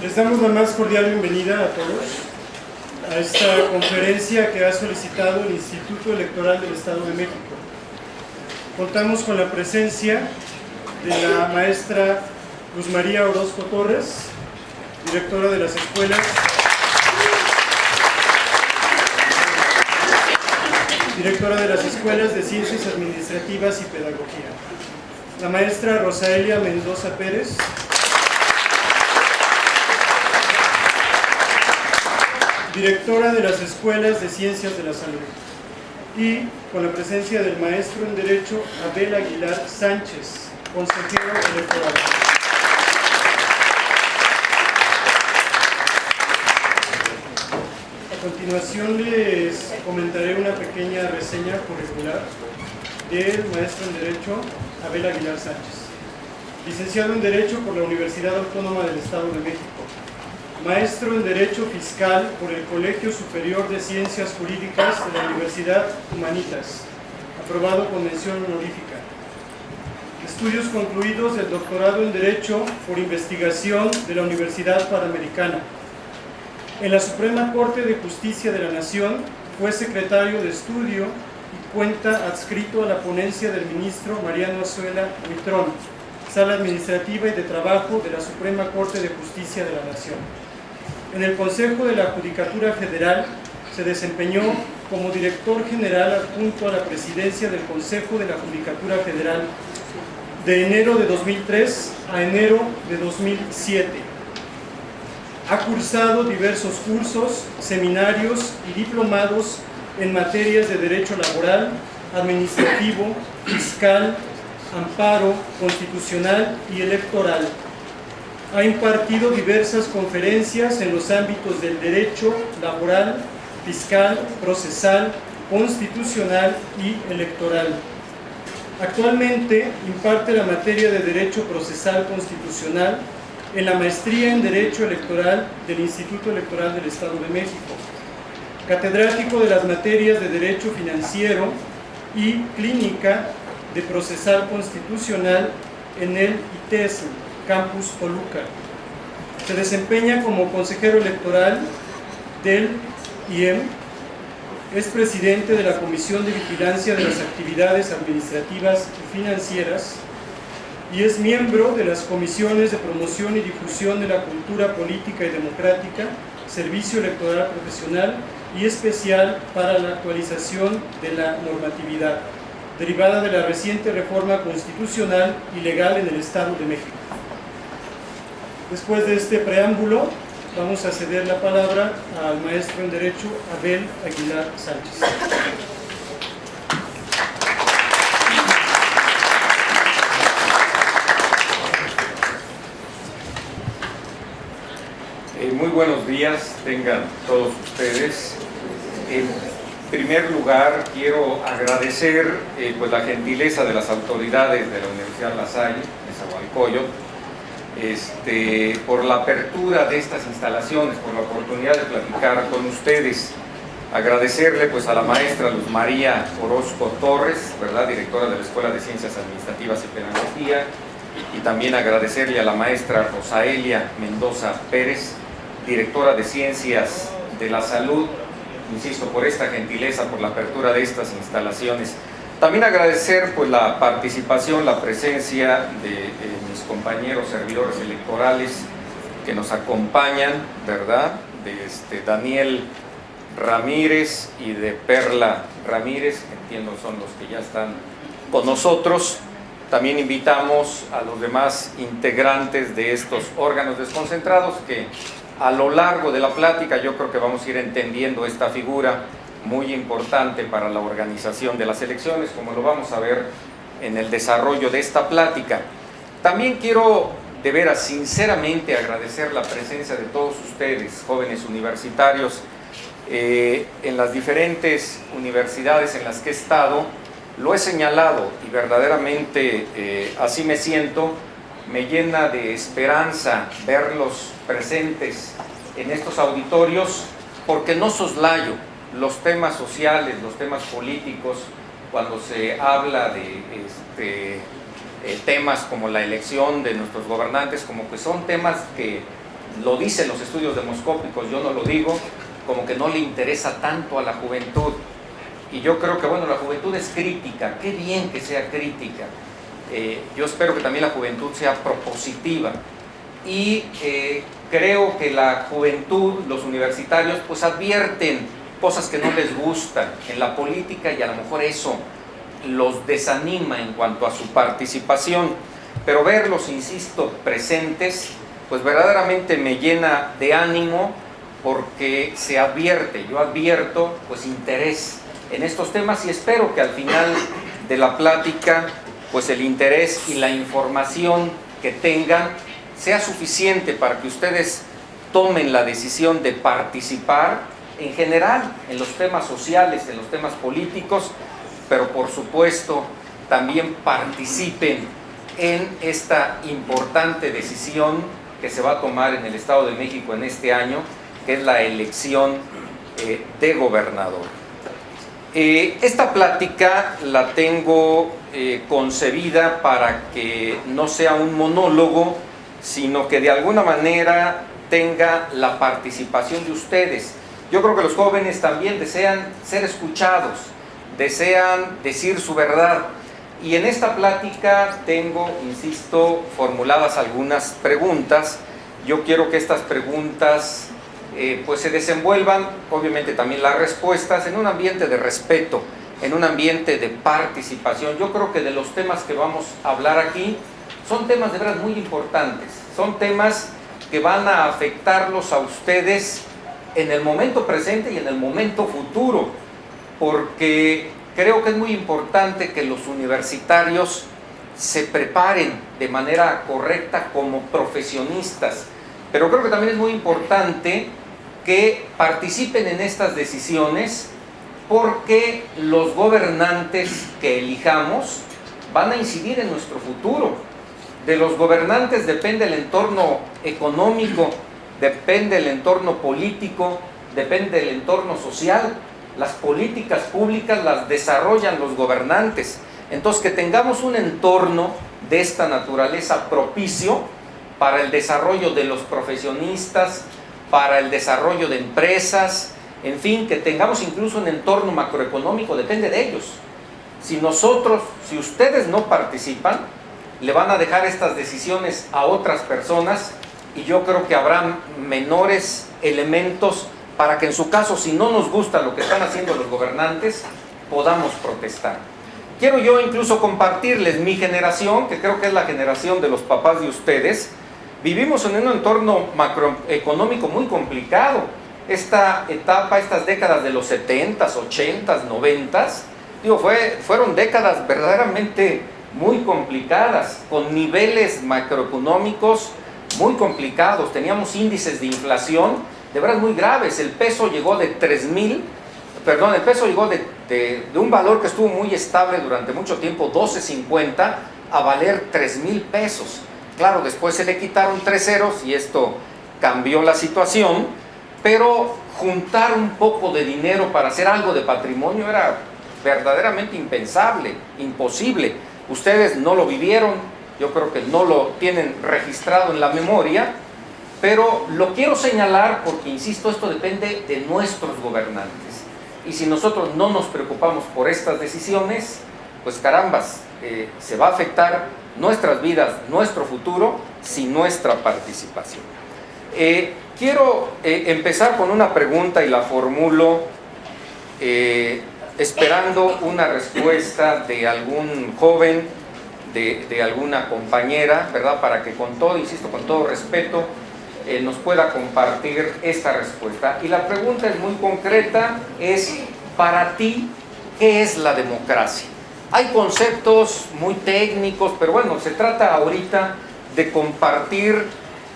Les damos la más cordial bienvenida a todos a esta conferencia que ha solicitado el Instituto Electoral del Estado de México. Contamos con la presencia de la maestra Luz María Orozco Torres, directora de las escuelas de Ciencias Administrativas y Pedagogía, la maestra Rosaelia Mendoza Pérez, directora de las Escuelas de Ciencias de la Salud, y con la presencia del maestro en Derecho Abel Aguilar Sánchez, consejero electoral. A continuación les comentaré una pequeña reseña curricular del maestro en Derecho Abel Aguilar Sánchez, licenciado en Derecho por la Universidad Autónoma del Estado de México, maestro en Derecho Fiscal por el Colegio Superior de Ciencias Jurídicas de la Universidad Humanitas, aprobado con mención honorífica. Estudios concluidos del doctorado en Derecho por investigación de la Universidad Panamericana. En la Suprema Corte de Justicia de la Nación fue secretario de estudio y cuenta adscrito a la ponencia del ministro Mariano Azuela Huitrón, Sala Administrativa y de Trabajo de la Suprema Corte de Justicia de la Nación. En el Consejo de la Judicatura Federal se desempeñó como director general adjunto a la presidencia del Consejo de la Judicatura Federal de enero de 2003 a enero de 2007. Ha cursado diversos cursos, seminarios y diplomados en materias de derecho laboral, administrativo, fiscal, amparo, constitucional y electoral. Ha impartido diversas conferencias en los ámbitos del derecho laboral, fiscal, procesal, constitucional y electoral. Actualmente imparte la materia de Derecho Procesal Constitucional en la maestría en Derecho Electoral del Instituto Electoral del Estado de México, catedrático de las materias de Derecho Financiero y Clínica de Procesal Constitucional en el ITESM, Campus Toluca. Se desempeña como consejero electoral del IEM, es presidente de la Comisión de Vigilancia de las Actividades Administrativas y Financieras y es miembro de las comisiones de promoción y difusión de la cultura política y democrática, servicio electoral profesional y especial para la actualización de la normatividad, derivada de la reciente reforma constitucional y legal en el Estado de México. Después de este preámbulo, vamos a ceder la palabra al maestro en Derecho Abel Aguilar Sánchez. Muy buenos días, tengan todos ustedes. En primer lugar, quiero agradecer pues, la gentileza de las autoridades de la Universidad La Salle, de Nezahualcóyotl, por la apertura de estas instalaciones, por la oportunidad de platicar con ustedes. Agradecerle pues, a la maestra Luz María Orozco Torres, ¿verdad?, directora de la Escuela de Ciencias Administrativas y Pedagogía, y también agradecerle a la maestra Rosaelia Mendoza Pérez, directora de Ciencias de la Salud, insisto, por esta gentileza, por la apertura de estas instalaciones. También agradecer pues, la participación, la presencia de mis compañeros servidores electorales que nos acompañan, ¿verdad?, de Daniel Ramírez y de Perla Ramírez, entiendo son los que ya están con nosotros. También invitamos a los demás integrantes de estos órganos desconcentrados que a lo largo de la plática yo creo que vamos a ir entendiendo esta figura muy importante para la organización de las elecciones, como lo vamos a ver en el desarrollo de esta plática. También quiero de veras sinceramente agradecer la presencia de todos ustedes, jóvenes universitarios, en las diferentes universidades en las que he estado. Lo he señalado y verdaderamente así me siento. Me llena de esperanza verlos presentes en estos auditorios, porque no soslayo los temas sociales, los temas políticos, cuando se habla de temas como la elección de nuestros gobernantes, como que son temas que lo dicen los estudios demoscópicos, yo no lo digo, como que no le interesa tanto a la juventud. Y yo creo que, bueno, la juventud es crítica, qué bien que sea crítica. Yo espero que también la juventud sea propositiva. Y creo que la juventud, los universitarios, pues advierten cosas que no les gustan en la política y a lo mejor eso los desanima en cuanto a su participación. Pero verlos, insisto, presentes, pues verdaderamente me llena de ánimo porque se advierte, yo advierto pues interés en estos temas y espero que al final de la plática pues el interés y la información que tengan sea suficiente para que ustedes tomen la decisión de participar en general en los temas sociales, en los temas políticos, pero por supuesto también participen en esta importante decisión que se va a tomar en el Estado de México en este año, que es la elección de gobernador. Esta plática la tengo concebida para que no sea un monólogo, sino que de alguna manera tenga la participación de ustedes. Yo creo que los jóvenes también desean ser escuchados, desean decir su verdad. Y en esta plática tengo, insisto, formuladas algunas preguntas. Yo quiero que estas preguntas pues se desenvuelvan, obviamente también las respuestas, en un ambiente de respeto, en un ambiente de participación. Yo creo que de los temas que vamos a hablar aquí, son temas de verdad muy importantes, son temas que van a afectarlos a ustedes en el momento presente y en el momento futuro, porque creo que es muy importante que los universitarios se preparen de manera correcta como profesionistas, pero creo que también es muy importante que participen en estas decisiones porque los gobernantes que elijamos van a incidir en nuestro futuro. De los gobernantes depende el entorno económico, depende el entorno político, depende el entorno social. Las políticas públicas las desarrollan los gobernantes. Entonces, que tengamos un entorno de esta naturaleza propicio para el desarrollo de los profesionistas, para el desarrollo de empresas, en fin, que tengamos incluso un entorno macroeconómico, depende de ellos. Si ustedes no participan, le van a dejar estas decisiones a otras personas y yo creo que habrá menores elementos para que en su caso, si no nos gusta lo que están haciendo los gobernantes, podamos protestar. Quiero yo incluso compartirles mi generación, que creo que es la generación de los papás de ustedes. Vivimos en un entorno macroeconómico muy complicado. Esta etapa, estas décadas de los 70s, 80s, 90s, fueron décadas verdaderamente muy complicadas, con niveles macroeconómicos muy complicados. Teníamos índices de inflación de verdad muy graves. El peso llegó de un valor que estuvo muy estable durante mucho tiempo, 12.50, a valer 3,000 pesos. Claro, después se le quitaron 3 ceros y esto cambió la situación, pero juntar un poco de dinero para hacer algo de patrimonio era verdaderamente impensable, imposible. Ustedes no lo vivieron, yo creo que no lo tienen registrado en la memoria, pero lo quiero señalar porque, insisto, esto depende de nuestros gobernantes. Y si nosotros no nos preocupamos por estas decisiones, pues carambas, se va a afectar nuestras vidas, nuestro futuro, sin nuestra participación. Quiero empezar con una pregunta y la formulo esperando una respuesta de algún joven, de alguna compañera, ¿verdad? Para que con todo, insisto, con todo respeto, nos pueda compartir esta respuesta. Y la pregunta es muy concreta, es: para ti, ¿qué es la democracia? Hay conceptos muy técnicos, pero bueno, se trata ahorita de compartir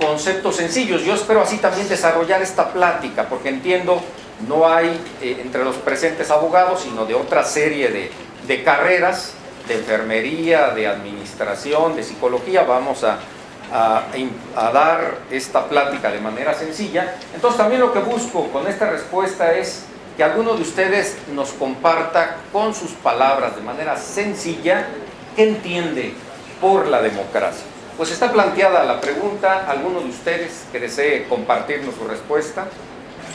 conceptos sencillos. Yo espero así también desarrollar esta plática, porque entiendo, no hay entre los presentes abogados, sino de otra serie de carreras, de enfermería, de administración, de psicología. Vamos a dar esta plática de manera sencilla. Entonces también lo que busco con esta respuesta es que alguno de ustedes nos comparta con sus palabras de manera sencilla qué entiende por la democracia. pues está planteada la pregunta. ¿Alguno de ustedes que desee compartirnos su respuesta?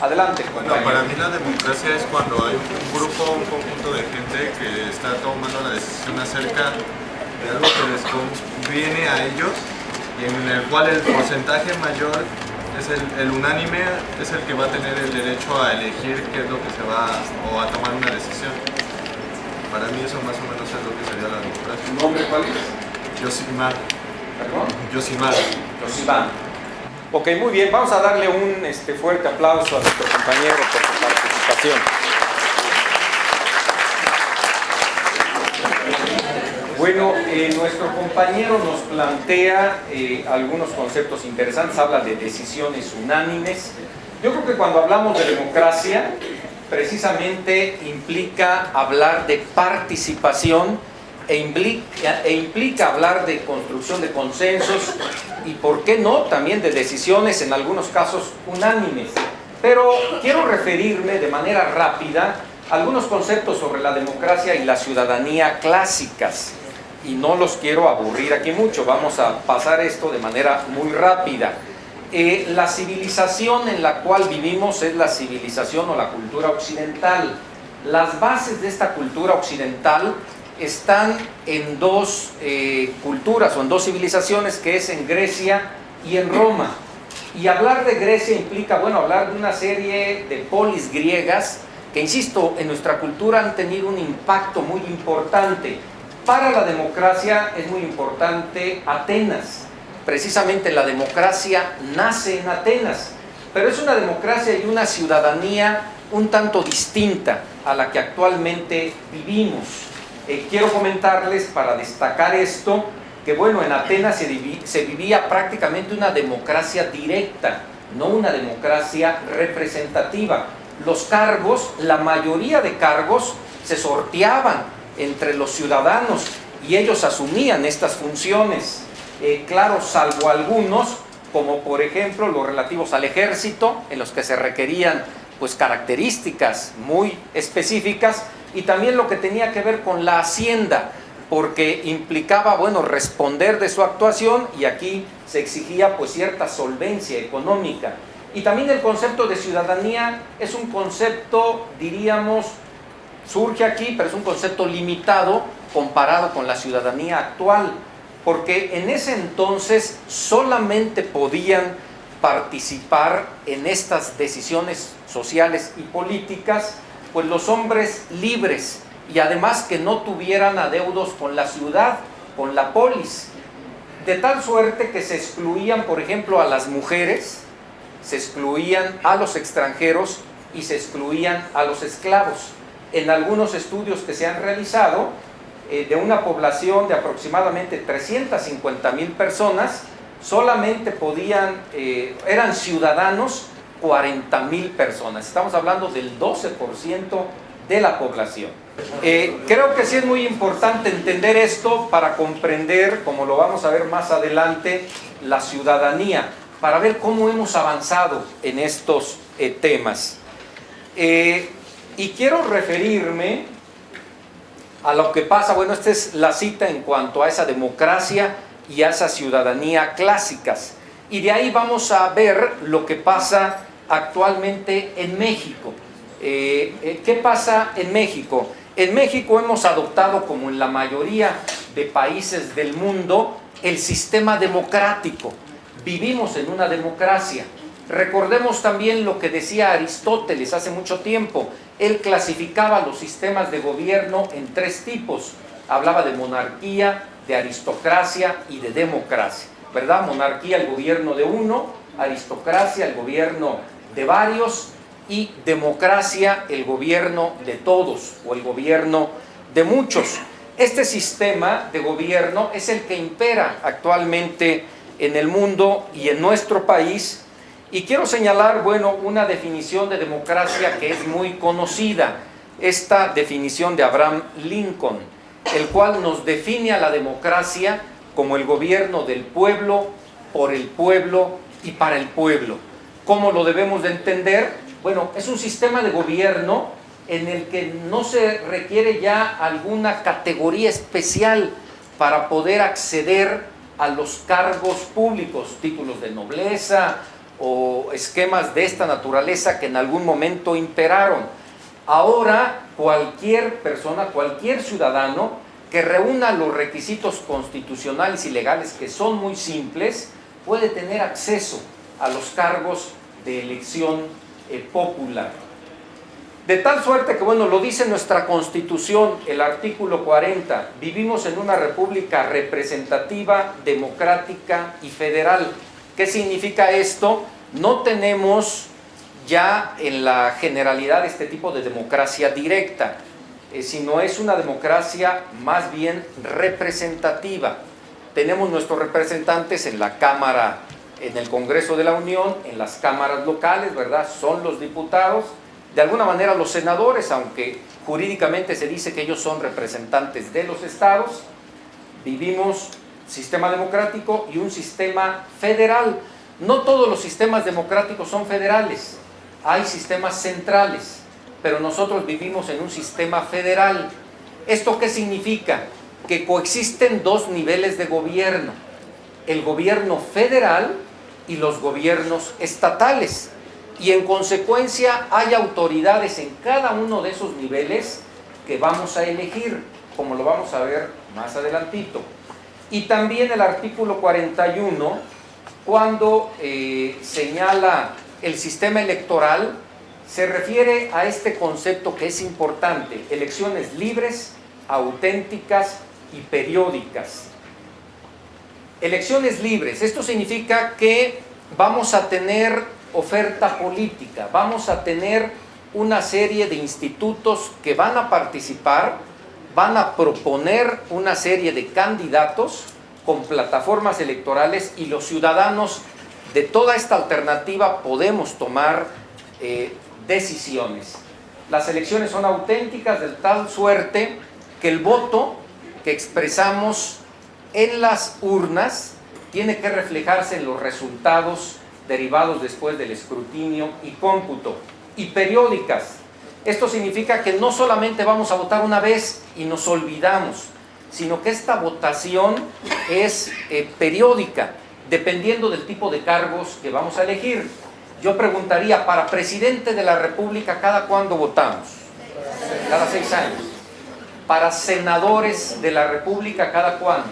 Adelante, compañero. Bueno, para mí la democracia es cuando hay un grupo, un conjunto de gente que está tomando la decisión acerca de algo que les conviene a ellos y en el cual el porcentaje mayor es el unánime, es el que va a tener el derecho a elegir qué es lo que se va o a tomar una decisión. Para mí eso más o menos es lo que sería la democracia. ¿Tu nombre cuál es? Yosimar. ¿Perdón? Yosimar. Yosimar. Ok, muy bien. Vamos a darle un fuerte aplauso a nuestro compañero por su participación. Bueno, nuestro compañero nos plantea algunos conceptos interesantes, habla de decisiones unánimes. Yo creo que cuando hablamos de democracia, precisamente implica hablar de participación e implica hablar de construcción de consensos y, ¿por qué no?, también de decisiones en algunos casos unánimes. Pero quiero referirme de manera rápida a algunos conceptos sobre la democracia y la ciudadanía clásicas. Y no los quiero aburrir aquí mucho, vamos a pasar esto de manera muy rápida. La civilización en la cual vivimos es la civilización o la cultura occidental. Las bases de esta cultura occidental están en dos culturas o en dos civilizaciones, que es en Grecia y en Roma. Y hablar de Grecia implica, bueno, hablar de una serie de polis griegas que, insisto, en nuestra cultura han tenido un impacto muy importante. Para la democracia es muy importante Atenas. Precisamente la democracia nace en Atenas, pero es una democracia y una ciudadanía un tanto distinta a la que actualmente vivimos. Quiero comentarles, para destacar esto, que bueno, en Atenas se vivía prácticamente una democracia directa, no una democracia representativa. Los cargos, la mayoría de cargos, se sorteaban entre los ciudadanos y ellos asumían estas funciones. Claro, salvo algunos, como por ejemplo los relativos al ejército, en los que se requerían pues características muy específicas, y también lo que tenía que ver con la hacienda, porque implicaba, bueno, responder de su actuación, y aquí se exigía pues cierta solvencia económica. Y también el concepto de ciudadanía es un concepto, diríamos, surge aquí, pero es un concepto limitado comparado con la ciudadanía actual, porque en ese entonces solamente podían participar en estas decisiones sociales y políticas pues los hombres libres, y además que no tuvieran adeudos con la ciudad, con la polis, de tal suerte que se excluían, por ejemplo, a las mujeres, se excluían a los extranjeros y se excluían a los esclavos. En algunos estudios que se han realizado, de una población de aproximadamente 350,000 personas, solamente eran ciudadanos 40,000 personas. Estamos hablando del 12% de la población. Creo que sí es muy importante entender esto para comprender, como lo vamos a ver más adelante, la ciudadanía, para ver cómo hemos avanzado en estos temas. Y quiero referirme a lo que pasa, bueno, esta es la cita en cuanto a esa democracia y a esa ciudadanía clásicas. Y de ahí vamos a ver lo que pasa actualmente en México. ¿Qué pasa en México? En México hemos adoptado, como en la mayoría de países del mundo, el sistema democrático. Vivimos en una democracia. Recordemos también lo que decía Aristóteles hace mucho tiempo. Él clasificaba los sistemas de gobierno en 3 tipos. Hablaba de monarquía, de aristocracia y de democracia, ¿verdad? Monarquía, el gobierno de uno; aristocracia, el gobierno de varios; y democracia, el gobierno de todos o el gobierno de muchos. Este sistema de gobierno es el que impera actualmente en el mundo y en nuestro país. Y quiero señalar, bueno, una definición de democracia que es muy conocida, esta definición de Abraham Lincoln, el cual nos define a la democracia como el gobierno del pueblo, por el pueblo y para el pueblo. ¿Cómo lo debemos de entender? Bueno, es un sistema de gobierno en el que no se requiere ya alguna categoría especial para poder acceder a los cargos públicos, títulos de nobleza o esquemas de esta naturaleza que en algún momento imperaron. Ahora cualquier persona, cualquier ciudadano que reúna los requisitos constitucionales y legales, que son muy simples, puede tener acceso a los cargos de elección popular. De tal suerte que, bueno, lo dice nuestra Constitución, el artículo 40, vivimos en una república representativa, democrática y federal. ¿Qué significa esto? No tenemos ya en la generalidad este tipo de democracia directa, sino es una democracia más bien representativa. Tenemos nuestros representantes en la Cámara, en el Congreso de la Unión, en las cámaras locales, ¿verdad? Son los diputados, de alguna manera los senadores, aunque jurídicamente se dice que ellos son representantes de los estados. Vivimos sistema democrático y un sistema federal. No todos los sistemas democráticos son federales, hay sistemas centrales, pero nosotros vivimos en un sistema federal. ¿Esto qué significa? Que coexisten dos niveles de gobierno, el gobierno federal y los gobiernos estatales, y en consecuencia hay autoridades en cada uno de esos niveles que vamos a elegir, como lo vamos a ver más adelantito. Y también el artículo 41, cuando señala el sistema electoral, se refiere a este concepto que es importante: elecciones libres, auténticas y periódicas. Elecciones libres, esto significa que vamos a tener oferta política, vamos a tener una serie de institutos que van a participar, van a proponer una serie de candidatos con plataformas electorales, y los ciudadanos de toda esta alternativa podemos tomar decisiones. Las elecciones son auténticas de tal suerte que el voto que expresamos en las urnas tiene que reflejarse en los resultados derivados después del escrutinio y cómputo. Y periódicas, esto significa que no solamente vamos a votar una vez y nos olvidamos, sino que esta votación es periódica, dependiendo del tipo de cargos que vamos a elegir. Yo preguntaría, para presidente de la República, ¿cada cuándo votamos? Cada 6 años. Para senadores de la República, ¿cada cuándo?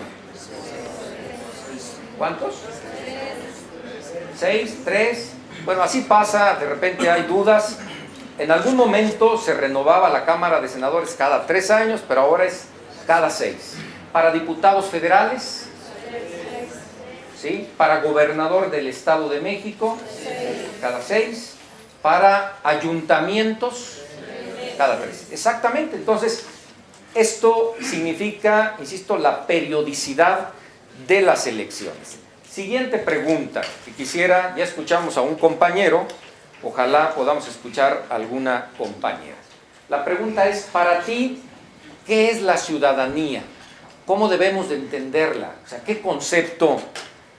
¿Cuántos? 6, 3, bueno, así pasa, de repente hay dudas. En algún momento se renovaba la Cámara de Senadores cada 3 años, pero ahora es cada 6. Para diputados federales, ¿sí? Para gobernador del Estado de México, cada 6. Para ayuntamientos, cada 3. Exactamente, entonces, esto significa, insisto, la periodicidad de las elecciones. Siguiente pregunta, que quisiera, ya escuchamos a un compañero, ojalá podamos escuchar a alguna compañera. La pregunta es, para ti, ¿qué es la ciudadanía? ¿Cómo debemos de entenderla? O sea, ¿qué concepto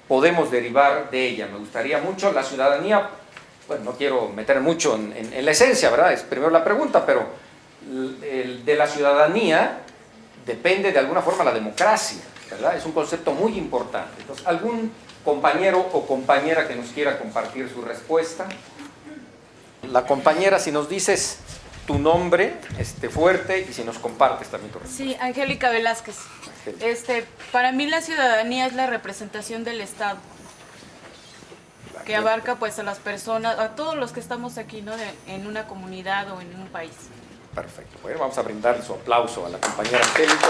podemos derivar de ella? Me gustaría mucho, la ciudadanía, bueno, no quiero meter mucho en la esencia, ¿verdad? Es primero la pregunta, pero de la ciudadanía depende de alguna forma la democracia, ¿verdad? Es un concepto muy importante. Entonces, ¿algún compañero o compañera que nos quiera compartir su respuesta? La compañera, si nos dices tu nombre fuerte, y si nos compartes también tu respuesta. Sí, Angélica Velázquez. Para mí la ciudadanía es la representación del Estado, que abarca pues a las personas, a todos los que estamos aquí, ¿no? En una comunidad o en un país. Perfecto. Bueno, vamos a brindar su aplauso a la compañera Angélica.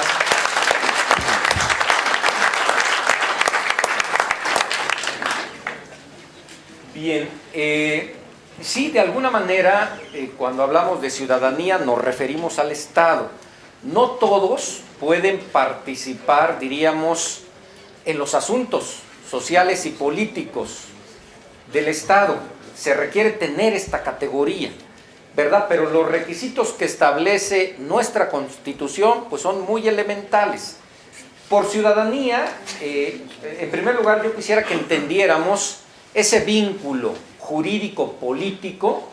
Bien, sí, de alguna manera, cuando hablamos de ciudadanía nos referimos al Estado. No todos pueden participar, diríamos, en los asuntos sociales y políticos del Estado. Se requiere tener esta categoría, ¿verdad? Pero los requisitos que establece nuestra Constitución pues son muy elementales. Por ciudadanía, en primer lugar, yo quisiera que entendiéramos ese vínculo jurídico-político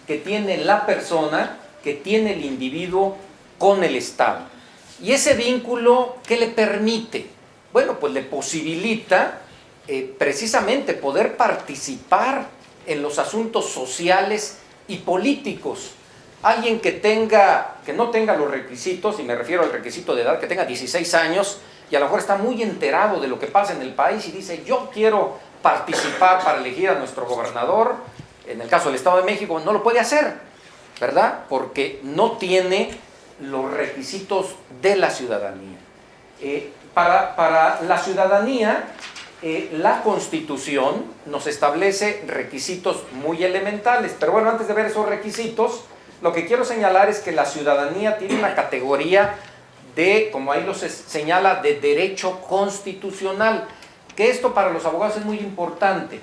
que tiene la persona, que tiene el individuo con el Estado. Y ese vínculo, ¿qué le permite? bueno, pues le posibilita precisamente poder participar en los asuntos sociales y políticos. Alguien que no tenga los requisitos, y me refiero al requisito de edad, que tenga 16 años y a lo mejor está muy enterado de lo que pasa en el país y dice, yo quiero participar para elegir a nuestro gobernador, en el caso del Estado de México, no lo puede hacer, ¿verdad? Porque no tiene los requisitos de la ciudadanía. Para la ciudadanía, la Constitución nos establece requisitos muy elementales, pero bueno, antes de ver esos requisitos, lo que quiero señalar es que la ciudadanía tiene una categoría de, como ahí lo señala, de derecho constitucional, que esto para los abogados es muy importante,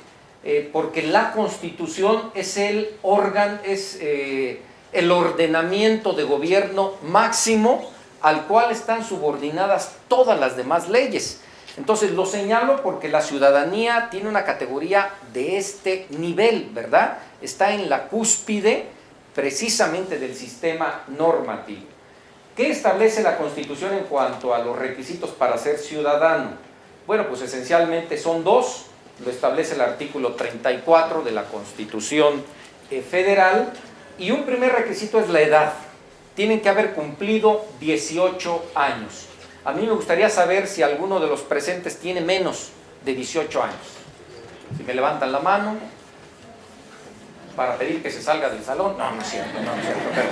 porque la Constitución es el órgano, es el ordenamiento de gobierno máximo al cual están subordinadas todas las demás leyes. Entonces lo señalo porque la ciudadanía tiene una categoría de este nivel, ¿verdad? Está en la cúspide precisamente del sistema normativo. ¿Qué establece la Constitución en cuanto a los requisitos para ser ciudadano? Bueno, pues esencialmente son dos. Lo establece el artículo 34 de la Constitución Federal, y un primer requisito es la edad. Tienen que haber cumplido 18 años. A mí me gustaría saber si alguno de los presentes tiene menos de 18 años. Si me levantan la mano para pedir que se salga del salón. No, no es cierto, pero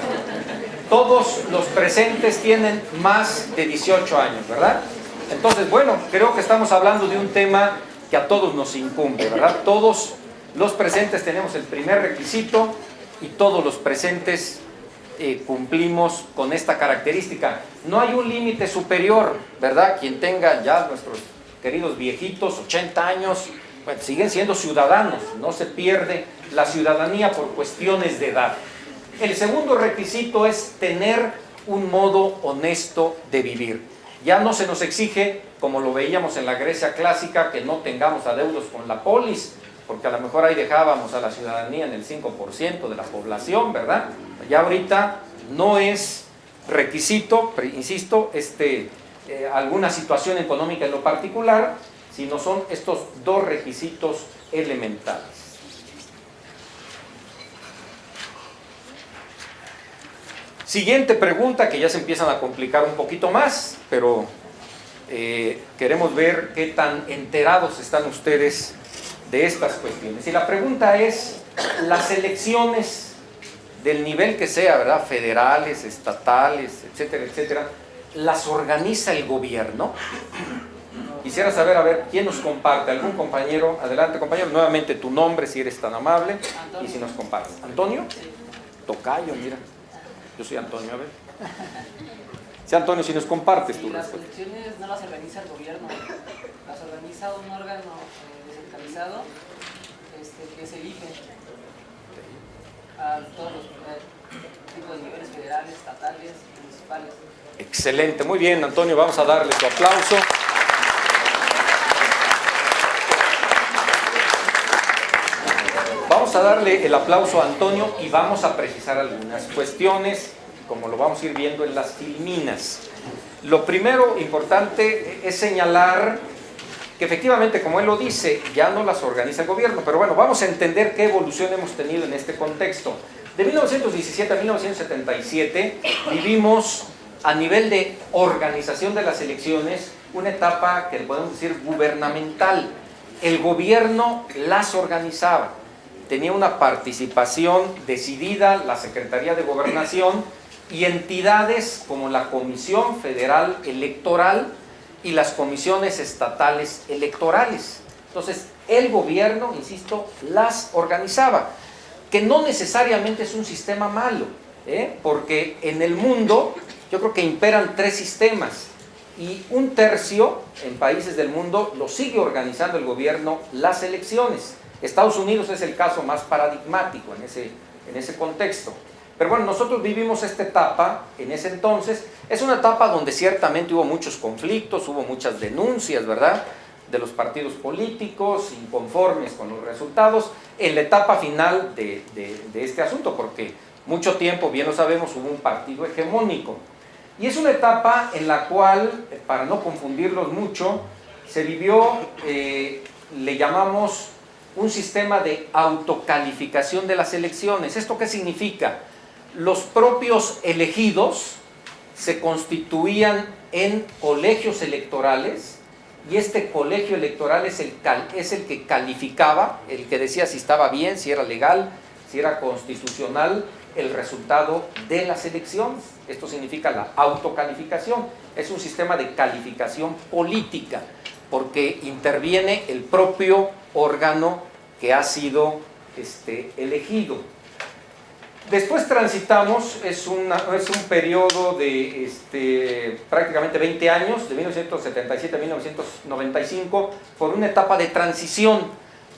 todos los presentes tienen más de 18 años, ¿verdad? Entonces, bueno, creo que estamos hablando de un tema que a todos nos incumbe, ¿verdad? Todos los presentes tenemos el primer requisito y todos los presentes cumplimos con esta característica. No hay un límite superior, ¿verdad? Quien tenga ya, nuestros queridos viejitos, 80 años, bueno, siguen siendo ciudadanos, no se pierde la ciudadanía por cuestiones de edad. El segundo requisito es tener un modo honesto de vivir. Ya no se nos exige, como lo veíamos en la Grecia clásica, que no tengamos adeudos con la polis, porque a lo mejor ahí dejábamos a la ciudadanía en el 5% de la población, ¿verdad? Ya ahorita no es requisito, insisto, alguna situación económica en lo particular, sino son estos dos requisitos elementales. Siguiente pregunta, que ya se empiezan a complicar un poquito más, pero queremos ver qué tan enterados están ustedes de estas cuestiones. Y la pregunta es, las elecciones del nivel que sea, ¿verdad? Federales, estatales, etcétera, etcétera, ¿las organiza el gobierno? Quisiera saber, a ver, ¿quién nos comparte? ¿Algún compañero? Adelante, compañero. Nuevamente tu nombre, si eres tan amable, Antonio. Y si nos compartes. ¿Antonio? Sí. Tocayo, mira. Yo soy Antonio, a ver. Sí, Antonio, si nos compartes tu respuesta. Las elecciones no las organiza el gobierno, las organiza un órgano descentralizado que se elige a todos los tipos de niveles federales, estatales, municipales. Excelente, muy bien, Antonio, vamos a darle su aplauso. Vamos a darle el aplauso a Antonio y vamos a precisar algunas cuestiones, como lo vamos a ir viendo en las filminas. Lo primero importante es señalar que efectivamente, como él lo dice, ya no las organiza el gobierno, pero bueno, vamos a entender qué evolución hemos tenido en este contexto. De 1917 a 1977 vivimos a nivel de organización de las elecciones una etapa que podemos decir gubernamental. El gobierno las organizaba, tenía una participación decidida la Secretaría de Gobernación y entidades como la Comisión Federal Electoral y las comisiones estatales electorales. Entonces, el gobierno, insisto, las organizaba, que no necesariamente es un sistema malo, porque en el mundo yo creo que imperan tres sistemas y un tercio en países del mundo lo sigue organizando el gobierno las elecciones. Estados Unidos es el caso más paradigmático en ese contexto. Pero bueno, nosotros vivimos esta etapa en ese entonces. Es una etapa donde ciertamente hubo muchos conflictos, hubo muchas denuncias, ¿verdad?, de los partidos políticos inconformes con los resultados en la etapa final de este asunto, porque mucho tiempo, bien lo sabemos, hubo un partido hegemónico. Y es una etapa en la cual, para no confundirlos mucho, se vivió, le llamamos un sistema de autocalificación de las elecciones. ¿Esto qué significa? Los propios elegidos se constituían en colegios electorales y este colegio electoral es el que calificaba, el que decía si estaba bien, si era legal, si era constitucional el resultado de las elecciones. Esto significa la autocalificación. Es un sistema de calificación política porque interviene el propio órgano que ha sido elegido. Después transitamos, es un periodo de prácticamente 20 años, de 1977 a 1995, por una etapa de transición,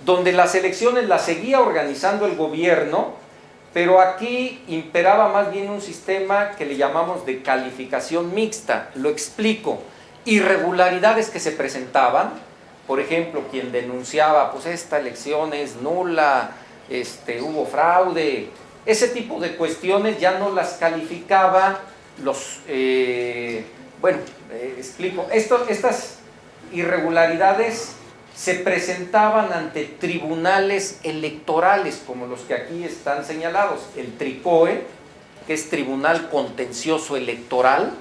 donde las elecciones las seguía organizando el gobierno, pero aquí imperaba más bien un sistema que le llamamos de calificación mixta. Lo explico. Irregularidades que se presentaban, por ejemplo, quien denunciaba, pues esta elección es nula, hubo fraude, ese tipo de cuestiones ya no las calificaba explico. Estas irregularidades se presentaban ante tribunales electorales, como los que aquí están señalados, el TRICOE, que es Tribunal Contencioso Electoral,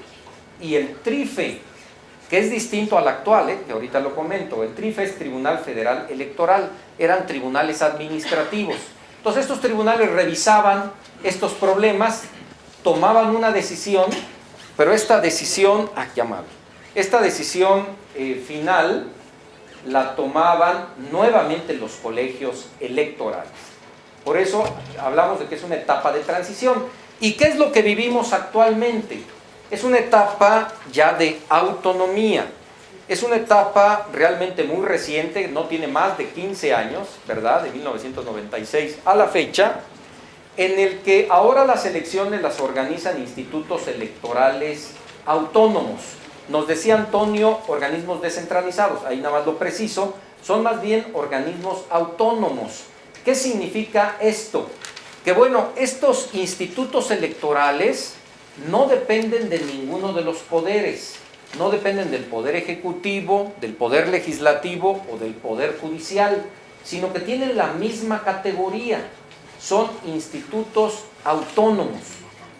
y el TRIFE, que es distinto al actual, que ahorita lo comento. El TRIFE es Tribunal Federal Electoral, eran tribunales administrativos. Entonces estos tribunales revisaban estos problemas, tomaban una decisión, pero esta decisión, final la tomaban nuevamente los colegios electorales. Por eso hablamos de que es una etapa de transición. ¿Y qué es lo que vivimos actualmente? Es una etapa ya de autonomía. Es una etapa realmente muy reciente, no tiene más de 15 años, ¿verdad? De 1996 a la fecha, en el que ahora las elecciones las organizan institutos electorales autónomos. Nos decía Antonio, organismos descentralizados, ahí nada más lo preciso, son más bien organismos autónomos. ¿Qué significa esto? Que bueno, estos institutos electorales no dependen de ninguno de los poderes, no dependen del poder ejecutivo, del poder legislativo o del poder judicial, sino que tienen la misma categoría. Son institutos autónomos,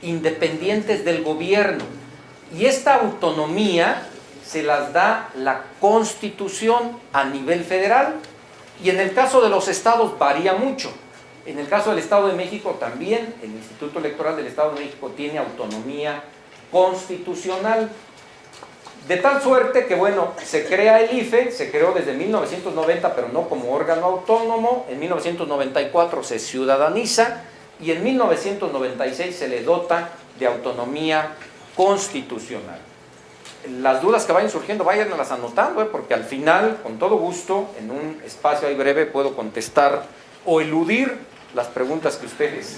independientes del gobierno. Y esta autonomía se las da la Constitución a nivel federal. Y en el caso de los estados varía mucho. En el caso del Estado de México también, el Instituto Electoral del Estado de México tiene autonomía constitucional. De tal suerte que, bueno, se crea el IFE, se creó desde 1990, pero no como órgano autónomo. En 1994 se ciudadaniza y en 1996 se le dota de autonomía constitucional. Las dudas que vayan surgiendo, váyanlas anotando, porque al final, con todo gusto, en un espacio ahí breve, puedo contestar o eludir las preguntas que ustedes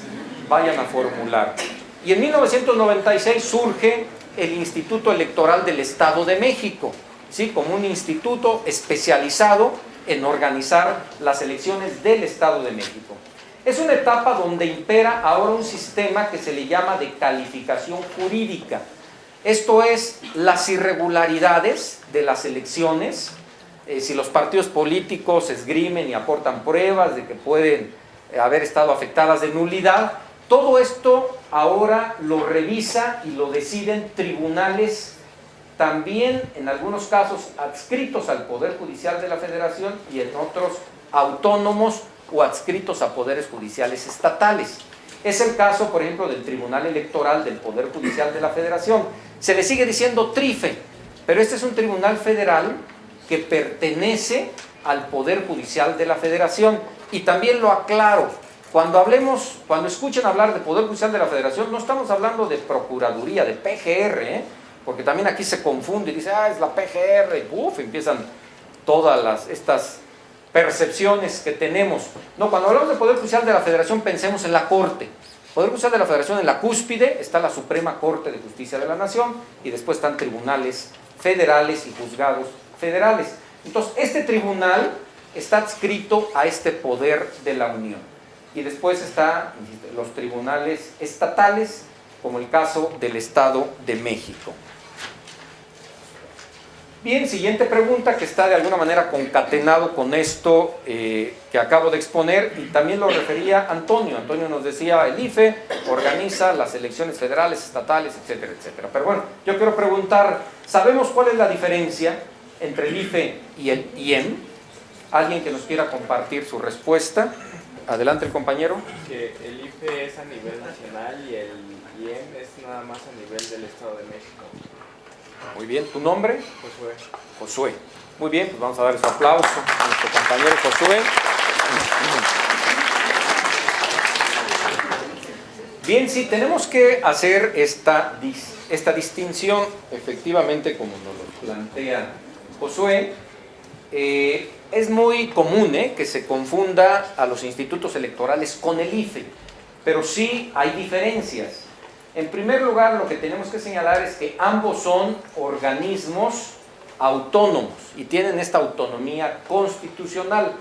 vayan a formular. Y en 1996 surge el Instituto Electoral del Estado de México, ¿sí? Como un instituto especializado en organizar las elecciones del Estado de México. Es una etapa donde impera ahora un sistema que se le llama de calificación jurídica. Esto es, las irregularidades de las elecciones, si los partidos políticos esgrimen y aportan pruebas de que pueden haber estado afectadas de nulidad, todo esto ahora lo revisa y lo deciden tribunales, también en algunos casos adscritos al Poder Judicial de la Federación y en otros autónomos o adscritos a poderes judiciales estatales. Es el caso, por ejemplo, del Tribunal Electoral del Poder Judicial de la Federación. Se le sigue diciendo TRIFE, pero este es un tribunal federal que pertenece al Poder Judicial de la Federación. Y también lo aclaro, cuando escuchen hablar de Poder Judicial de la Federación, no estamos hablando de Procuraduría, de PGR, porque también aquí se confunde y dice, es la PGR, y empiezan todas estas percepciones que tenemos. No, cuando hablamos de Poder Judicial de la Federación, pensemos en la Corte. Poder Judicial de la Federación, en la cúspide está la Suprema Corte de Justicia de la Nación y después están tribunales federales y juzgados federales. Entonces, este tribunal está adscrito a este poder de la Unión. Y después están los tribunales estatales, como el caso del Estado de México. Bien, siguiente pregunta que está de alguna manera concatenado con esto que acabo de exponer y también lo refería Antonio. Antonio nos decía, el IFE organiza las elecciones federales, estatales, etcétera, etcétera. Pero bueno, yo quiero preguntar, ¿sabemos cuál es la diferencia entre el IFE y el IEM? ¿Alguien que nos quiera compartir su respuesta? Adelante el compañero. Que el IFE es a nivel nacional y el IEM es nada más a nivel del Estado de México. Muy bien, ¿tu nombre? Josué. Josué. Muy bien, pues vamos a darle su aplauso a nuestro compañero Josué. Bien, sí, tenemos que hacer esta distinción, efectivamente, como nos lo plantea Josué. Es muy común que se confunda a los institutos electorales con el IFE, pero sí hay diferencias. En primer lugar, lo que tenemos que señalar es que ambos son organismos autónomos y tienen esta autonomía constitucional,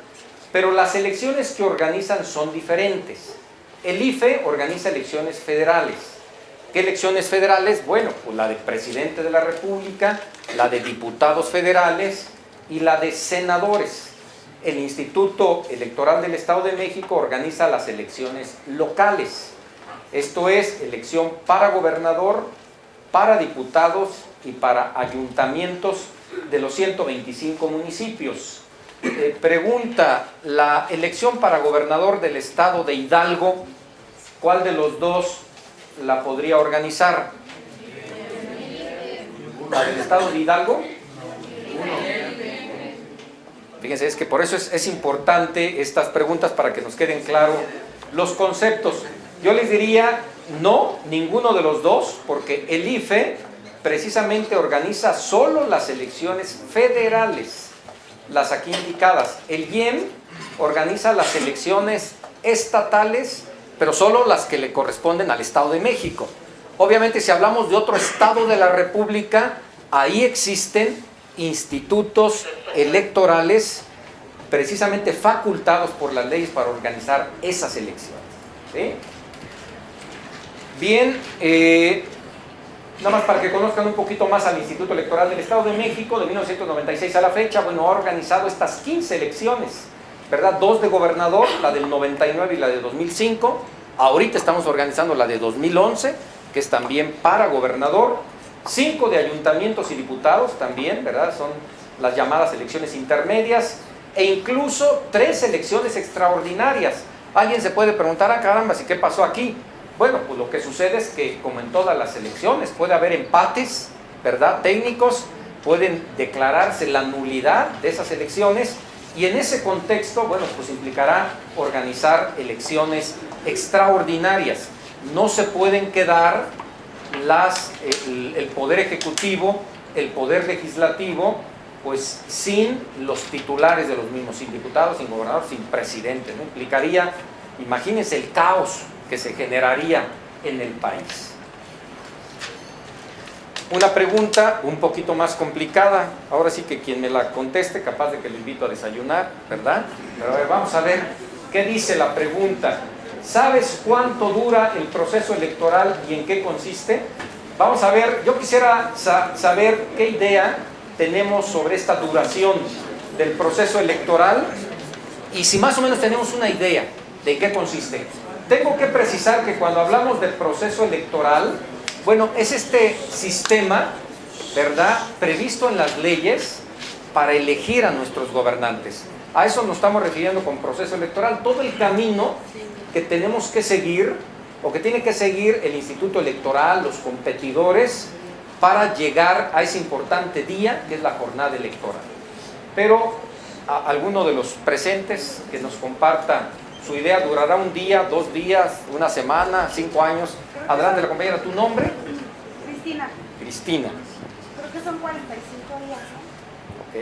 pero las elecciones que organizan son diferentes. El IFE organiza elecciones federales. ¿Qué elecciones federales? Bueno, pues la de presidente de la República, la de diputados federales y la de senadores. El Instituto Electoral del Estado de México organiza las elecciones locales. Esto es elección para gobernador, para diputados y para ayuntamientos de los 125 municipios. Pregunta, la elección para gobernador del estado de Hidalgo, ¿cuál de los dos la podría organizar? ¿La del estado de Hidalgo? Fíjense, es que por eso es importante estas preguntas para que nos queden claros los conceptos. Yo les diría, no, ninguno de los dos, porque el IFE precisamente organiza solo las elecciones federales, las aquí indicadas. El IEM organiza las elecciones estatales, pero solo las que le corresponden al Estado de México. Obviamente, si hablamos de otro estado de la República, ahí existen institutos electorales precisamente facultados por las leyes para organizar esas elecciones. ¿Sí? Bien, nada más para que conozcan un poquito más al Instituto Electoral del Estado de México, de 1996 a la fecha, bueno, ha organizado estas 15 elecciones, ¿verdad? 2 de gobernador, la del 99 y la de 2005, ahorita estamos organizando la de 2011, que es también para gobernador, 5 de ayuntamientos y diputados también, ¿verdad? Son las llamadas elecciones intermedias, e incluso 3 elecciones extraordinarias. Alguien se puede preguntar, ah caramba, ¿y qué pasó aquí? Bueno, pues lo que sucede es que, como en todas las elecciones, puede haber empates, ¿verdad? Técnicos, pueden declararse la nulidad de esas elecciones y en ese contexto, bueno, pues implicará organizar elecciones extraordinarias. No se pueden quedar el Poder Ejecutivo, el Poder Legislativo, pues sin los titulares de los mismos, sin diputados, sin gobernadores, sin presidente, ¿no? Implicaría, imagínense el caos que se generaría en el país. Una pregunta un poquito más complicada, ahora sí que quien me la conteste, capaz de que lo invito a desayunar, ¿verdad? Pero a ver, vamos a ver qué dice la pregunta. ¿Sabes cuánto dura el proceso electoral y en qué consiste? Vamos a ver, yo quisiera saber qué idea tenemos sobre esta duración del proceso electoral y si más o menos tenemos una idea de en qué consiste. Tengo que precisar que cuando hablamos del proceso electoral, bueno, es este sistema, ¿verdad?, previsto en las leyes para elegir a nuestros gobernantes. A eso nos estamos refiriendo con proceso electoral, todo el camino que tenemos que seguir o que tiene que seguir el Instituto Electoral, los competidores, para llegar a ese importante día que es la jornada electoral. Pero a alguno de los presentes que nos comparta su idea, durará un día, 2 días, una semana, 5 años. Adelante, la compañera, ¿tu nombre? Cristina. Cristina. Creo que son 45 días, ¿no? Ok.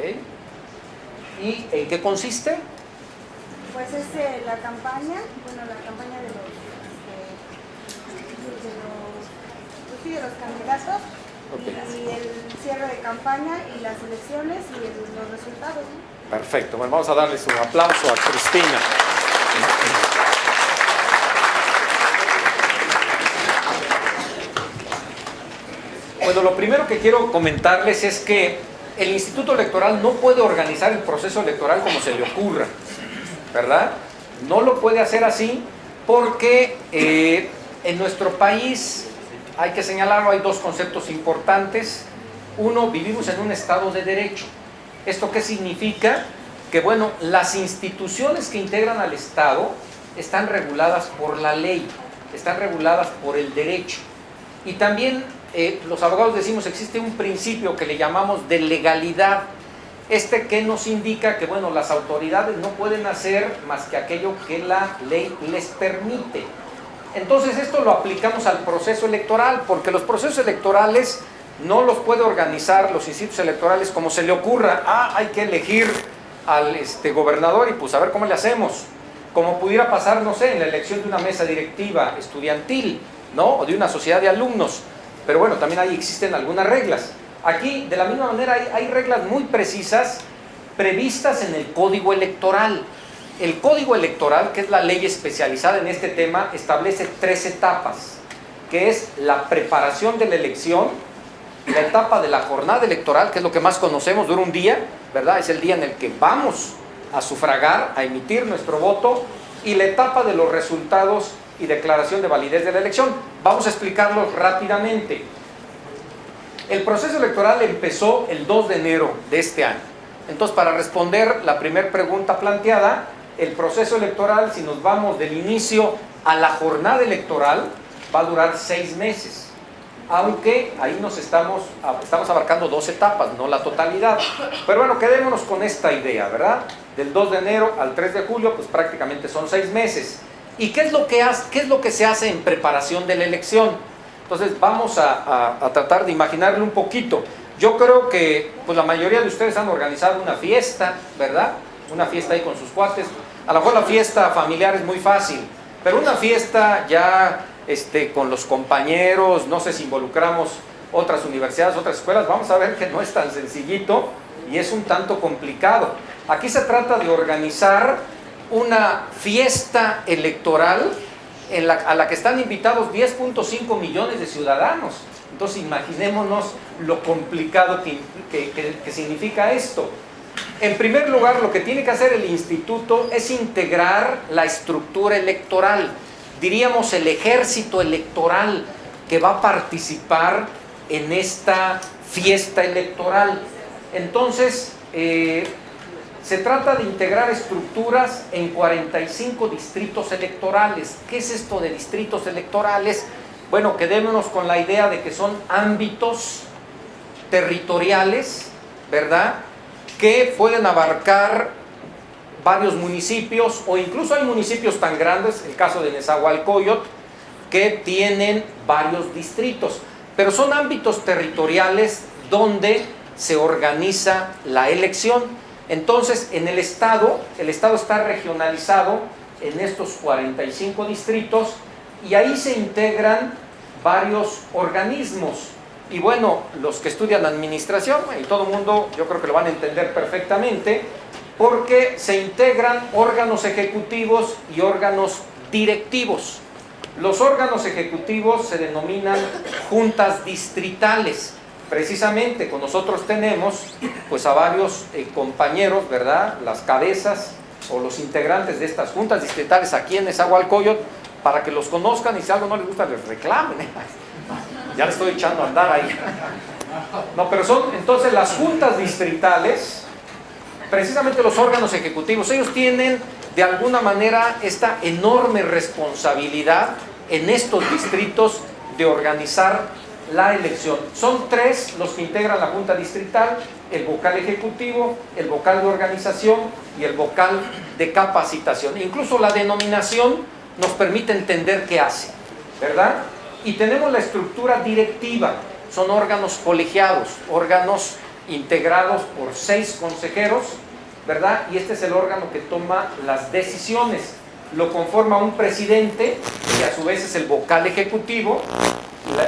¿Y en qué consiste? Pues es la campaña, bueno, la campaña de los candidatos, Okay. y el cierre de campaña y las elecciones y los resultados, ¿no? Perfecto, bueno, vamos a darles un aplauso a Cristina. Bueno, lo primero que quiero comentarles es que el Instituto Electoral no puede organizar el proceso electoral como se le ocurra, ¿verdad? No lo puede hacer así porque en nuestro país, hay que señalarlo, hay dos conceptos importantes. Uno, vivimos en un Estado de Derecho. ¿Esto qué significa? Que bueno, las instituciones que integran al Estado están reguladas por la ley, están reguladas por el derecho. Y también los abogados decimos, existe un principio que le llamamos de legalidad, que nos indica que bueno, las autoridades no pueden hacer más que aquello que la ley les permite. Entonces esto lo aplicamos al proceso electoral, porque los procesos electorales no los puede organizar los institutos electorales como se le ocurra. Hay que elegir al gobernador y pues a ver cómo le hacemos. Como pudiera pasar, no sé, en la elección de una mesa directiva estudiantil, ¿no? O de una sociedad de alumnos. Pero bueno, también ahí existen algunas reglas. Aquí, de la misma manera, hay reglas muy precisas previstas en el Código Electoral. El Código Electoral, que es la ley especializada en este tema, establece 3 etapas, que es la preparación de la elección, la etapa de la jornada electoral, que es lo que más conocemos, dura un día, ¿verdad? Es el día en el que vamos a sufragar, a emitir nuestro voto, y la etapa de los resultados y declaración de validez de la elección. Vamos a explicarlos rápidamente. El proceso electoral empezó el 2 de enero de este año. Entonces, para responder la primera pregunta planteada, el proceso electoral, si nos vamos del inicio a la jornada electoral, va a durar 6 meses. Aunque ahí estamos abarcando 2 etapas, no la totalidad. Pero bueno, quedémonos con esta idea, ¿verdad? Del 2 de enero al 3 de julio, pues prácticamente son 6 meses. ¿Y qué es lo que se hace en preparación de la elección? Entonces vamos a tratar de imaginarle un poquito. Yo creo que pues, la mayoría de ustedes han organizado una fiesta, ¿verdad? Una fiesta ahí con sus cuates. A lo mejor la fiesta familiar es muy fácil, pero una fiesta ya con los compañeros, no sé si involucramos otras universidades, otras escuelas, vamos a ver que no es tan sencillito y es un tanto complicado. Aquí se trata de organizar una fiesta electoral a la que están invitados 10.5 millones de ciudadanos. Entonces imaginémonos lo complicado que significa esto. En primer lugar, lo que tiene que hacer el instituto es integrar la estructura electoral, diríamos el ejército electoral que va a participar en esta fiesta electoral. Entonces, se trata de integrar estructuras en 45 distritos electorales. ¿Qué es esto de distritos electorales? Bueno, quedémonos con la idea de que son ámbitos territoriales, ¿verdad?, que pueden abarcar varios municipios, o incluso hay municipios tan grandes, el caso de Nezahualcóyotl, que tienen varios distritos, pero son ámbitos territoriales donde se organiza la elección. Entonces, en el Estado está regionalizado en estos 45 distritos y ahí se integran varios organismos. Y bueno, los que estudian administración, y todo el mundo yo creo que lo van a entender perfectamente, porque se integran órganos ejecutivos y órganos directivos. Los órganos ejecutivos se denominan juntas distritales. Precisamente con nosotros tenemos pues a varios compañeros, ¿verdad?, las cabezas o los integrantes de estas juntas distritales aquí en Nezahualcóyotl, para que los conozcan y si algo no les gusta les reclamen. Ya le estoy echando a andar ahí. No, pero son entonces las juntas distritales, precisamente los órganos ejecutivos, ellos tienen de alguna manera esta enorme responsabilidad en estos distritos de organizar la elección. Son 3 los que integran la junta distrital: el vocal ejecutivo, el vocal de organización y el vocal de capacitación. Incluso la denominación nos permite entender qué hace, ¿verdad? Y tenemos la estructura directiva, son órganos colegiados, órganos integrados por 6 consejeros, ¿verdad? Y este es el órgano que toma las decisiones. Lo conforma un presidente, que a su vez es el vocal ejecutivo,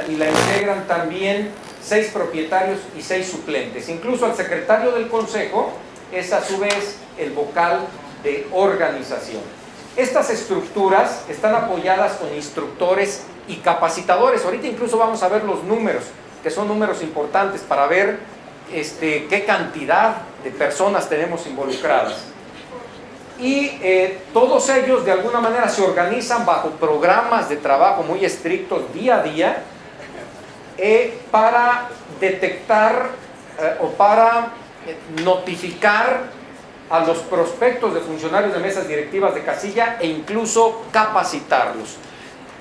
y la integran también 6 propietarios y 6 suplentes. Incluso el secretario del consejo es a su vez el vocal de organización. Estas estructuras están apoyadas con instructores y capacitadores. Ahorita incluso vamos a ver los números, que son números importantes para ver qué cantidad de personas tenemos involucradas. Y todos ellos de alguna manera se organizan bajo programas de trabajo muy estrictos día a día para detectar o para notificar a los prospectos de funcionarios de mesas directivas de casilla e incluso capacitarlos.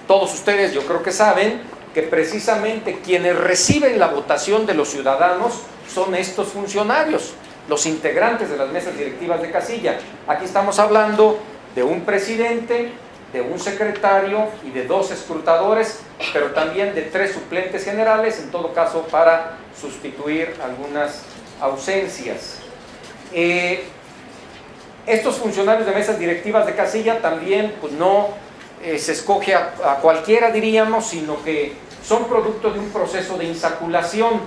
Todos ustedes yo creo que saben que precisamente quienes reciben la votación de los ciudadanos son estos funcionarios, los integrantes de las mesas directivas de casilla. Aquí estamos hablando de un presidente, de un secretario y de 2 escrutadores, pero también de 3 suplentes generales, en todo caso para sustituir algunas ausencias. Estos funcionarios de mesas directivas de casilla también pues no se escoge a cualquiera, diríamos, sino que son producto de un proceso de insaculación.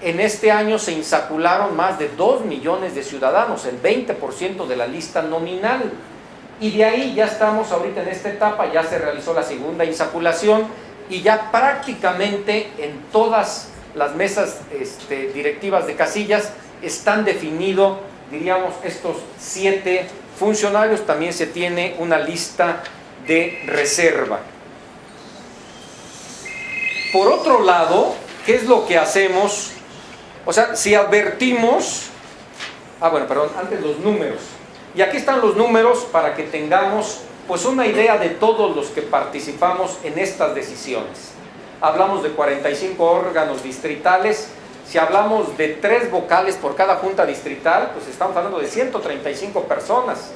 En este año se insacularon más de 2 millones de ciudadanos, el 20% de la lista nominal. Y de ahí ya estamos ahorita en esta etapa, ya se realizó la segunda insaculación y ya prácticamente en todas las mesas directivas de casillas están definidos, diríamos, estos 7 funcionarios. También se tiene una lista de reserva. Por otro lado, ¿qué es lo que hacemos? O sea, si advertimos, antes los números. Y aquí están los números para que tengamos pues una idea de todos los que participamos en estas decisiones. Hablamos de 45 órganos distritales. Si hablamos de 3 vocales por cada junta distrital, pues estamos hablando de 135 personas.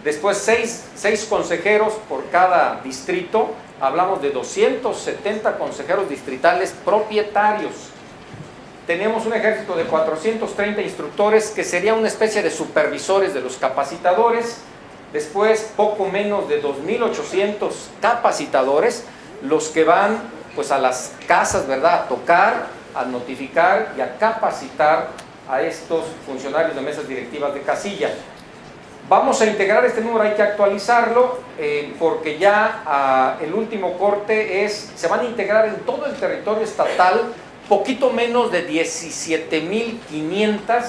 Después 6 consejeros por cada distrito. Hablamos de 270 consejeros distritales propietarios. Tenemos un ejército de 430 instructores que sería una especie de supervisores de los capacitadores. Después poco menos de 2.800 capacitadores, los que van pues a las casas, ¿verdad?, a tocar, a notificar y a capacitar a estos funcionarios de mesas directivas de casilla. Vamos a integrar este número, hay que actualizarlo porque ya el último corte se van a integrar en todo el territorio estatal poquito menos de 17.500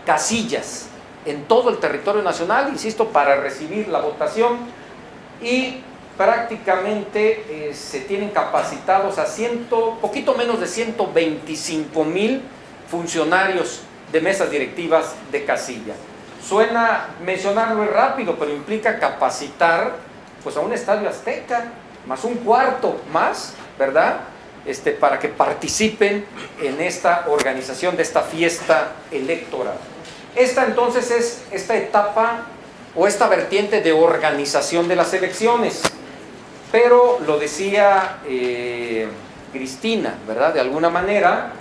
casillas en todo el territorio nacional, insisto, para recibir la votación, y prácticamente se tienen capacitados a poquito menos de 125,000 funcionarios de mesas directivas de casilla. Suena, mencionarlo es rápido, pero implica capacitar pues a un estadio azteca, más un cuarto más, ¿verdad?, para que participen en esta organización de esta fiesta electoral. Esta entonces es esta etapa o esta vertiente de organización de las elecciones. Pero lo decía Cristina, ¿verdad? De alguna manera,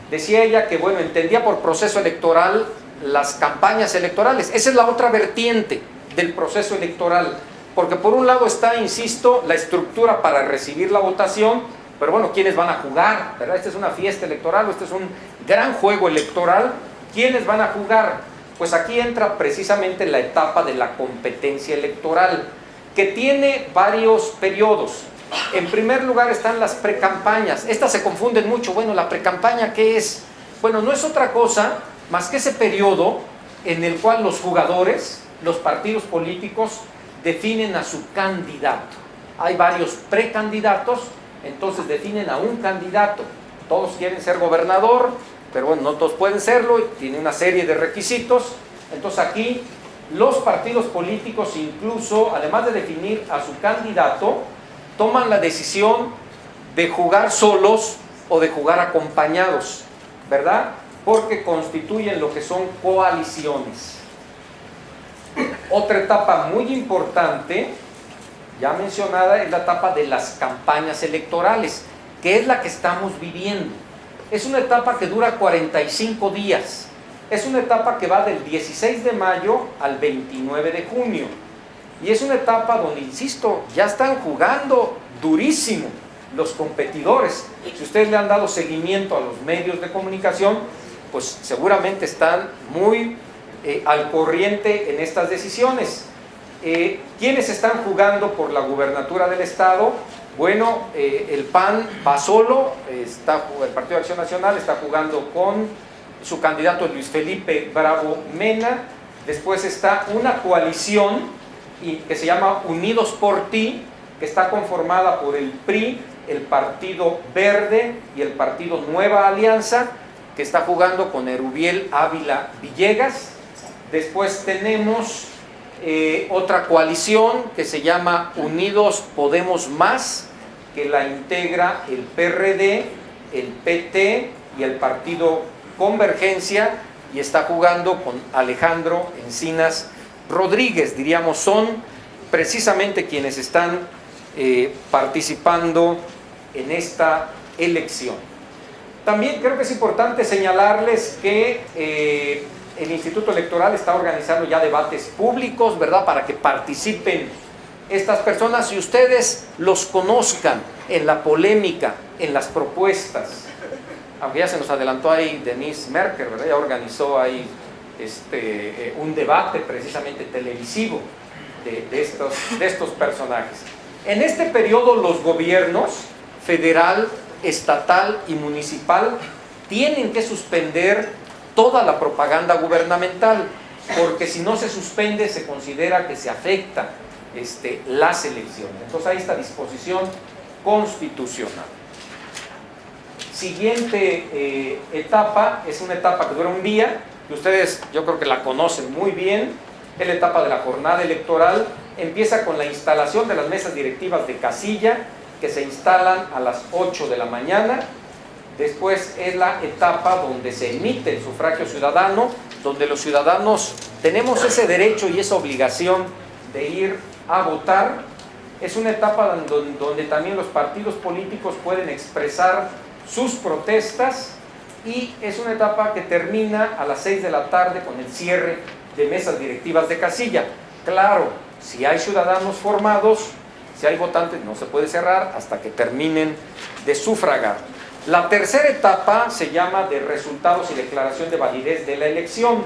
decía ella que, bueno, entendía por proceso electoral las campañas electorales. Esa es la otra vertiente del proceso electoral, porque por un lado está, insisto, la estructura para recibir la votación, pero bueno, ¿quiénes van a jugar? ¿Verdad? Esta es una fiesta electoral, este es un gran juego electoral. ¿Quiénes van a jugar? Pues aquí entra precisamente la etapa de la competencia electoral, que tiene varios periodos. En primer lugar están las precampañas. Estas se confunden mucho. Bueno, ¿la precampaña qué es? Bueno, no es otra cosa más que ese periodo en el cual los jugadores, los partidos políticos, definen a su candidato. Hay varios precandidatos, entonces definen a un candidato. Todos quieren ser gobernador, pero bueno, no todos pueden serlo, tiene una serie de requisitos. Entonces aquí los partidos políticos, incluso, además de definir a su candidato, toman la decisión de jugar solos o de jugar acompañados, ¿verdad? Porque constituyen lo que son coaliciones. Otra etapa muy importante, ya mencionada, es la etapa de las campañas electorales, que es la que estamos viviendo. Es una etapa que dura 45 días. Es una etapa que va del 16 de mayo al 29 de junio. Y es una etapa donde, insisto, ya están jugando durísimo los competidores. Si ustedes le han dado seguimiento a los medios de comunicación, pues seguramente están muy al corriente en estas decisiones. ¿Quiénes están jugando por la gubernatura del estado? Bueno, el PAN va solo, el Partido de Acción Nacional está jugando con su candidato es Luis Felipe Bravo Mena. Después está una coalición que se llama Unidos por Ti, que está conformada por el PRI, el Partido Verde y el Partido Nueva Alianza, que está jugando con Erubiel Ávila Villegas. Después tenemos otra coalición que se llama Unidos Podemos Más, que la integra el PRD, el PT y el Partido Convergencia, y está jugando con Alejandro Encinas Rodríguez. Diríamos, son precisamente quienes están participando en esta elección. También creo que es importante señalarles que el Instituto Electoral está organizando ya debates públicos, ¿verdad?, para que participen estas personas y ustedes los conozcan en la polémica, en las propuestas. Aunque ya se nos adelantó ahí Denise Merker, ¿verdad? Ya organizó ahí un debate precisamente televisivo de estos personajes. En este periodo los gobiernos federal, estatal y municipal tienen que suspender toda la propaganda gubernamental, porque si no se suspende se considera que se afecta las elecciones. Entonces hay esta disposición constitucional. Siguiente etapa es una etapa que dura un día, que ustedes yo creo que la conocen muy bien, es la etapa de la jornada electoral. Empieza con la instalación de las mesas directivas de casilla, que se instalan a las 8 de la mañana. Después es la etapa donde se emite el sufragio ciudadano, donde los ciudadanos tenemos ese derecho y esa obligación de ir a votar. Es una etapa donde también los partidos políticos pueden expresar sus protestas, y es una etapa que termina a las 6 de la tarde con el cierre de mesas directivas de casilla. Claro, si hay ciudadanos formados, si hay votantes, no se puede cerrar hasta que terminen de sufragar. La tercera etapa se llama de resultados y declaración de validez de la elección.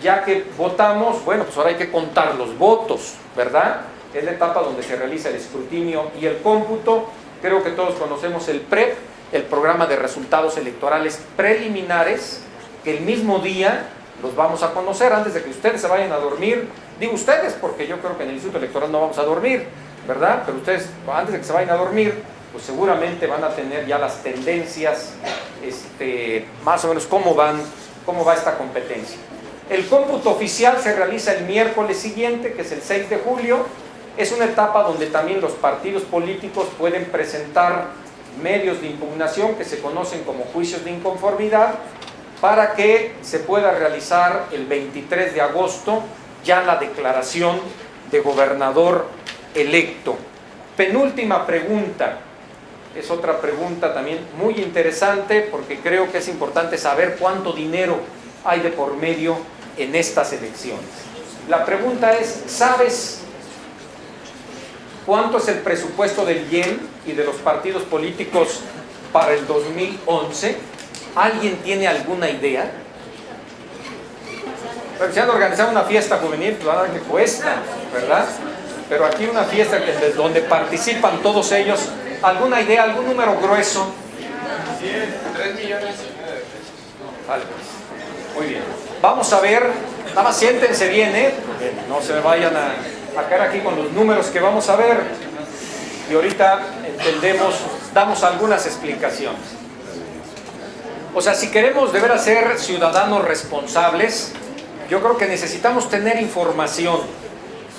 Ya que votamos, bueno, pues ahora hay que contar los votos, ¿verdad? Es la etapa donde se realiza el escrutinio y el cómputo. Creo que todos conocemos el PREP, el programa de resultados electorales preliminares, que el mismo día los vamos a conocer antes de que ustedes se vayan a dormir. Digo ustedes porque yo creo que en el Instituto Electoral no vamos a dormir, ¿verdad? Pero ustedes, antes de que se vayan a dormir, pues seguramente van a tener ya las tendencias, más o menos cómo va esta competencia. El cómputo oficial se realiza el miércoles siguiente, que es el 6 de julio. Es una etapa donde también los partidos políticos pueden presentar medios de impugnación que se conocen como juicios de inconformidad, para que se pueda realizar el 23 de agosto ya la declaración de gobernador electo. Penúltima pregunta, es otra pregunta también muy interesante, porque creo que es importante saber cuánto dinero hay de por medio en estas elecciones. La pregunta es, ¿sabes cuánto es el presupuesto del IEM y de los partidos políticos para el 2011? ¿Alguien tiene alguna idea? Pero si han organizado una fiesta juvenil, pues van a ver que cuesta, ¿verdad? Pero aquí una fiesta donde participan todos ellos, ¿alguna idea, algún número grueso? 3 millones. Vale, pues. Muy bien. Vamos a ver, nada más siéntense bien, porque no se me vayan a caer aquí con los números que vamos a ver. Y ahorita entendemos, damos algunas explicaciones. O sea, si queremos de veras ser ciudadanos responsables, yo creo que necesitamos tener información.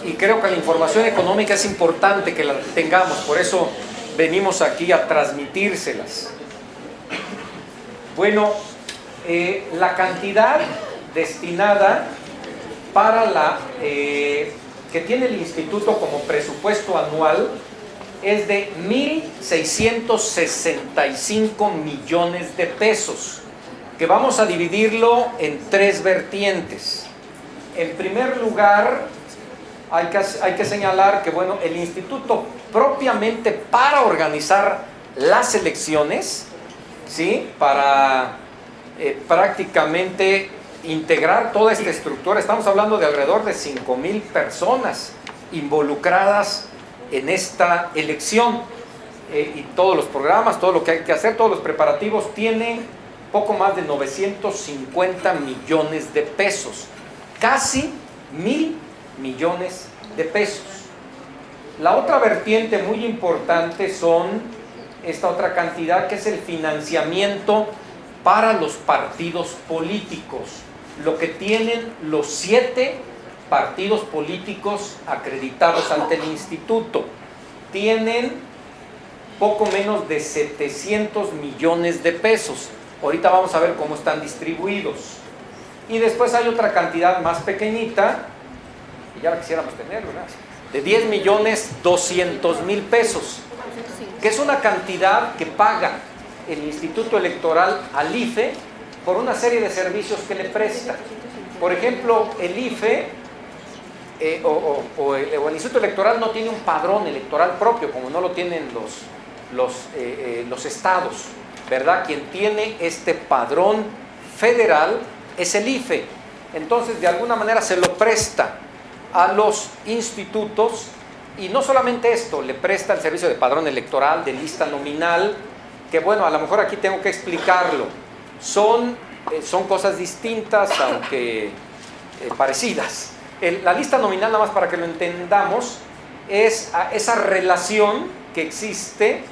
Y creo que la información económica es importante que la tengamos, por eso venimos aquí a transmitírselas. Bueno, la cantidad destinada para que tiene el instituto como presupuesto anual es de 1,665 millones de pesos, que vamos a dividirlo en 3 vertientes. En primer lugar, hay que señalar que, bueno, el instituto propiamente para organizar las elecciones, ¿sí?, para prácticamente integrar toda esta estructura, estamos hablando de alrededor de 5,000 personas involucradas en esta elección, y todos los programas, todo lo que hay que hacer, todos los preparativos, tiene poco más de 950 millones de pesos, casi 1,000 millones de pesos. La otra vertiente muy importante son esta otra cantidad, que es el financiamiento para los partidos políticos, lo que tienen los 7 partidos políticos acreditados ante el instituto. Tienen poco menos de 700 millones de pesos. Ahorita vamos a ver cómo están distribuidos. Y después hay otra cantidad más pequeñita, y ya la quisiéramos tener, ¿verdad?, de 10,200,000 pesos, que es una cantidad que paga el Instituto Electoral al IFE por una serie de servicios que le presta. Por ejemplo, el IFE o el Instituto Electoral no tiene un padrón electoral propio, como no lo tienen los estados, ¿verdad? Quien tiene este padrón federal es el IFE. Entonces, de alguna manera se lo presta a los institutos, y no solamente esto, le presta el servicio de padrón electoral, de lista nominal, que bueno, a lo mejor aquí tengo que explicarlo. Son cosas distintas, aunque parecidas. La lista nominal, nada más para que lo entendamos, es esa relación que existe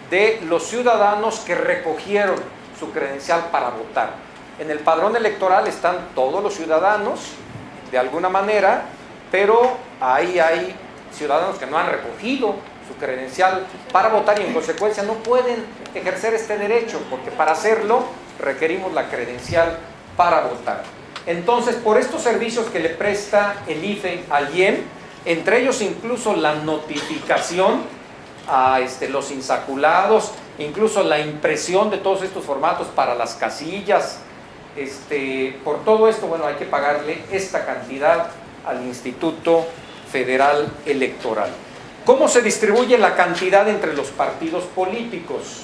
de los ciudadanos que recogieron su credencial para votar. En el padrón electoral están todos los ciudadanos, de alguna manera, pero ahí hay ciudadanos que no han recogido su credencial para votar y en consecuencia no pueden ejercer este derecho, porque para hacerlo requerimos la credencial para votar. Entonces, por estos servicios que le presta el IFE al IEM, entre ellos incluso la notificación a los insaculados, incluso la impresión de todos estos formatos para las casillas, por todo esto, bueno, hay que pagarle esta cantidad al Instituto Federal Electoral. ¿Cómo se distribuye la cantidad entre los partidos políticos?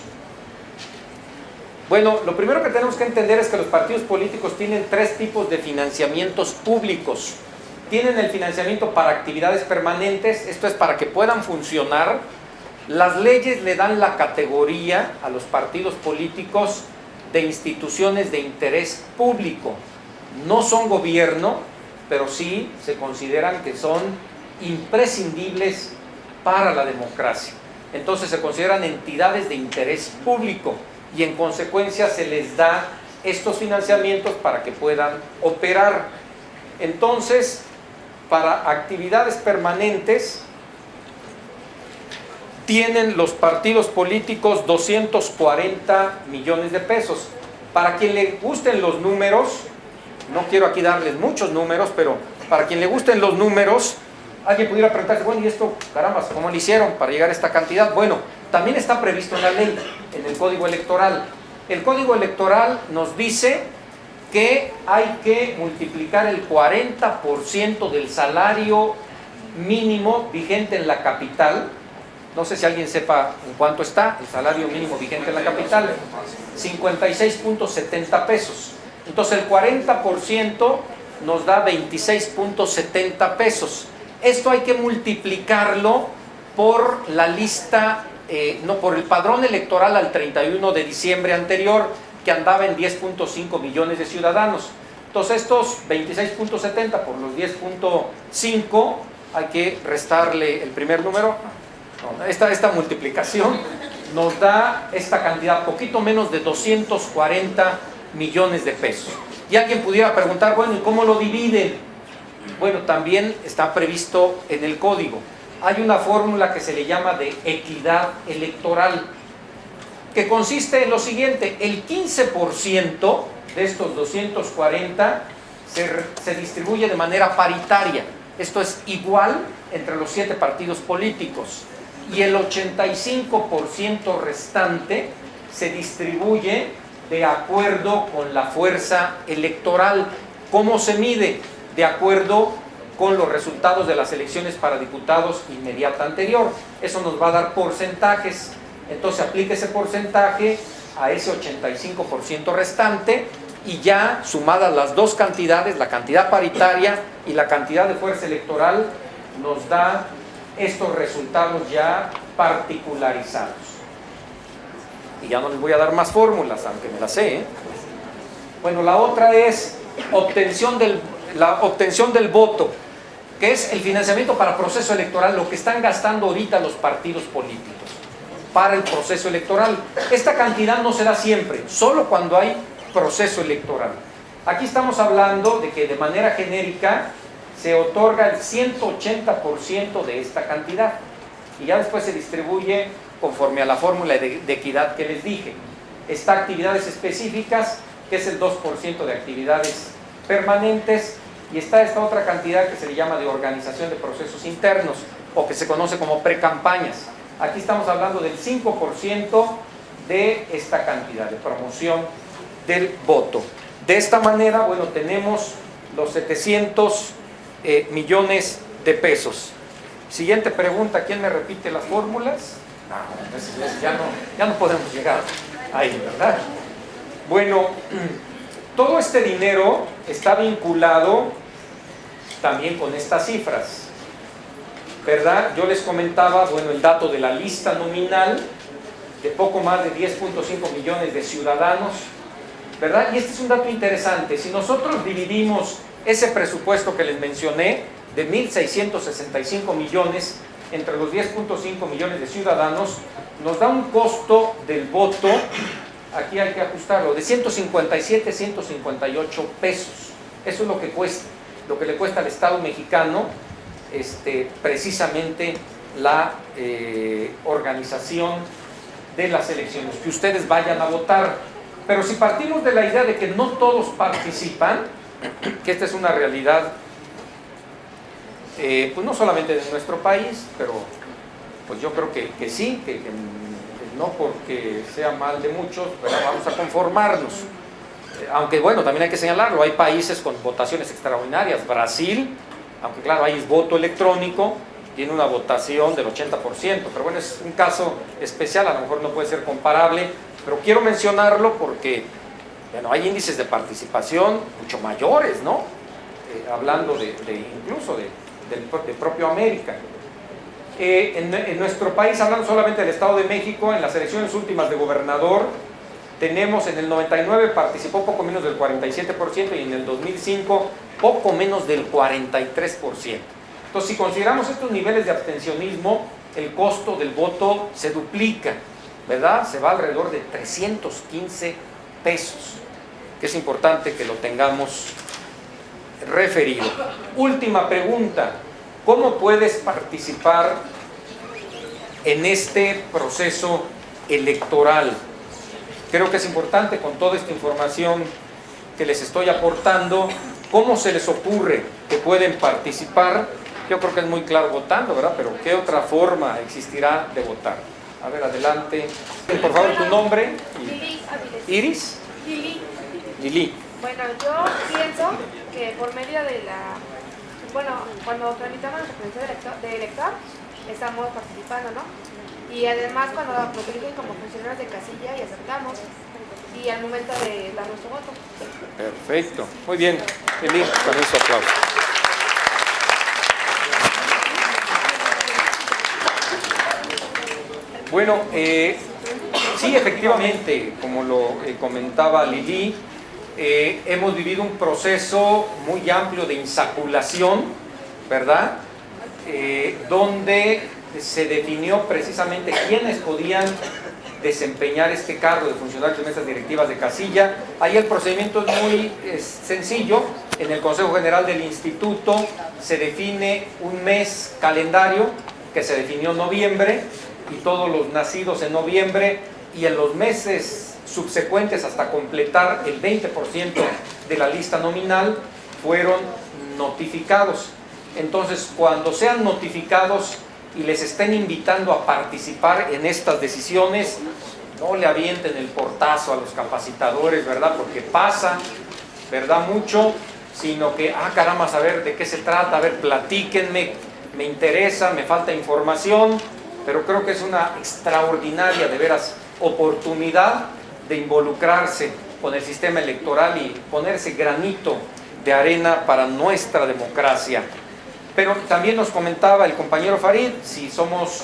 Bueno, lo primero que tenemos que entender es que los partidos políticos tienen 3 tipos de financiamientos públicos. Tienen el financiamiento para actividades permanentes, esto es para que puedan funcionar. Las leyes le dan la categoría a los partidos políticos de instituciones de interés público. No son gobierno, pero sí se consideran que son imprescindibles para la democracia. Entonces se consideran entidades de interés público y en consecuencia se les da estos financiamientos para que puedan operar. Entonces, para actividades permanentes, tienen los partidos políticos 240 millones de pesos. Para quien le gusten los números, no quiero aquí darles muchos números, pero para quien le gusten los números, alguien pudiera preguntarse, bueno, ¿y esto, caramba, cómo lo hicieron para llegar a esta cantidad? Bueno, también está previsto en la ley, en el Código Electoral. El Código Electoral nos dice que hay que multiplicar el 40% del salario mínimo vigente en la capital. No sé si alguien sepa en cuánto está el salario mínimo vigente en la capital. 56.70 pesos. Entonces el 40% nos da 26.70 pesos. Esto hay que multiplicarlo por la lista, por el padrón electoral al 31 de diciembre anterior, que andaba en 10.5 millones de ciudadanos. Entonces estos 26.70 por los 10.5, hay que restarle el primer número. Esta multiplicación nos da esta cantidad, poquito menos de 240 millones de pesos. Y alguien pudiera preguntar, bueno, ¿y cómo lo dividen? Bueno, también está previsto en el código. Hay una fórmula que se le llama de equidad electoral, que consiste en lo siguiente: el 15% de estos 240 se distribuye de manera paritaria. Esto es igual entre los 7 partidos políticos. Y el 85% restante se distribuye de acuerdo con la fuerza electoral. ¿Cómo se mide? De acuerdo con los resultados de las elecciones para diputados inmediata anterior. Eso nos va a dar porcentajes. Entonces aplica ese porcentaje a ese 85% restante y ya sumadas las dos cantidades, la cantidad paritaria y la cantidad de fuerza electoral, nos da estos resultados ya particularizados. Y ya no les voy a dar más fórmulas, aunque me las sé, Bueno, la otra es la obtención del voto, que es el financiamiento para proceso electoral, lo que están gastando ahorita los partidos políticos para el proceso electoral. Esta cantidad no se da siempre, solo cuando hay proceso electoral. Aquí estamos hablando de que de manera genérica se otorga el 180% de esta cantidad y ya después se distribuye conforme a la fórmula de equidad que les dije. Está actividades específicas, que es el 2% de actividades permanentes, y está esta otra cantidad que se le llama de organización de procesos internos, o que se conoce como precampañas. Aquí estamos hablando del 5% de esta cantidad de promoción del voto. De esta manera, bueno, tenemos los 700 millones de pesos. Siguiente pregunta, ¿quién me repite las fórmulas? Ya no podemos llegar ahí, ¿verdad? Bueno, todo este dinero está vinculado también con estas cifras, ¿verdad? Yo les comentaba, bueno, el dato de la lista nominal de poco más de 10.5 millones de ciudadanos, ¿verdad? Y este es un dato interesante. Si nosotros dividimos ese presupuesto que les mencioné de 1.665 millones entre los 10.5 millones de ciudadanos, nos da un costo del voto, aquí hay que ajustarlo, de 157, 158 pesos. Eso es lo que cuesta, lo que le cuesta al Estado mexicano precisamente la organización de las elecciones, que ustedes vayan a votar. Pero si partimos de la idea de que no todos participan, que esta es una realidad, pues no solamente de nuestro país, pero pues yo creo que sí, que no porque sea mal de muchos, pero vamos a conformarnos. Aunque bueno, también hay que señalarlo, hay países con votaciones extraordinarias. Brasil, aunque claro, ahí es voto electrónico, tiene una votación del 80%, pero bueno, es un caso especial, a lo mejor no puede ser comparable, pero quiero mencionarlo porque bueno, hay índices de participación mucho mayores, ¿no? Hablando incluso de propio América. En nuestro país, hablando solamente del Estado de México, en las elecciones últimas de gobernador, tenemos en el 99 participó poco menos del 47% y en el 2005 poco menos del 43%. Entonces, si consideramos estos niveles de abstencionismo, el costo del voto se duplica, ¿verdad? Se va alrededor de 315 pesos, que es importante que lo tengamos referido. Última pregunta, ¿cómo puedes participar en este proceso electoral? Creo que es importante, con toda esta información que les estoy aportando, ¿cómo se les ocurre que pueden participar? Yo creo que es muy claro votando, ¿verdad? Pero ¿qué otra forma existirá de votar? A ver, adelante. Por favor, tu nombre. Lili Áviles. ¿Iris? Lili. Lili. Bueno, yo pienso que por medio de cuando tramitamos nuestra credencial de elector, estamos participando, ¿no? Y además cuando nos eligen como funcionarios de casilla y aceptamos, y al momento de dar nuestro voto. Perfecto, muy bien. Lili, también su aplauso. Bueno, sí, efectivamente, como lo comentaba Lili, hemos vivido un proceso muy amplio de insaculación, ¿verdad? Donde se definió precisamente quiénes podían desempeñar este cargo de funcionarios de mesas directivas de casilla. Ahí el procedimiento es muy sencillo. En el Consejo General del Instituto se define un mes calendario que se definió en noviembre, y todos los nacidos en noviembre y en los meses subsecuentes hasta completar el 20% de la lista nominal fueron notificados. Entonces, cuando sean notificados y les estén invitando a participar en estas decisiones, no le avienten el portazo a los capacitadores, ¿verdad? Porque pasa, ¿verdad? Mucho, sino que, caramba, a ver de qué se trata, a ver, platíquenme, me interesa, me falta información, pero creo que es una extraordinaria, de veras, oportunidad de involucrarse con el sistema electoral y ponerse granito de arena para nuestra democracia. Pero también nos comentaba el compañero Farid, si somos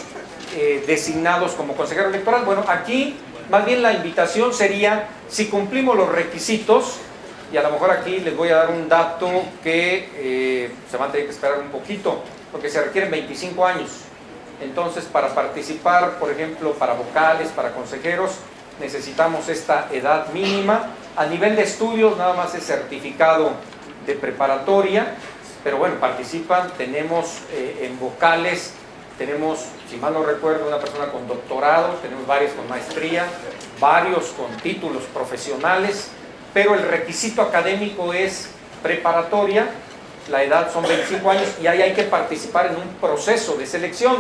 designados como consejero electoral. Bueno, aquí más bien la invitación sería, si cumplimos los requisitos, y a lo mejor aquí les voy a dar un dato que se van a tener que esperar un poquito, porque se requieren 25 años. Entonces, para participar, por ejemplo, para vocales, para consejeros, necesitamos esta edad mínima. A nivel de estudios, nada más es certificado de preparatoria, pero bueno, participan. Tenemos en vocales, tenemos, si mal no recuerdo, una persona con doctorado, tenemos varios con maestría, varios con títulos profesionales, pero el requisito académico es preparatoria. La edad son 25 años y ahí hay que participar en un proceso de selección,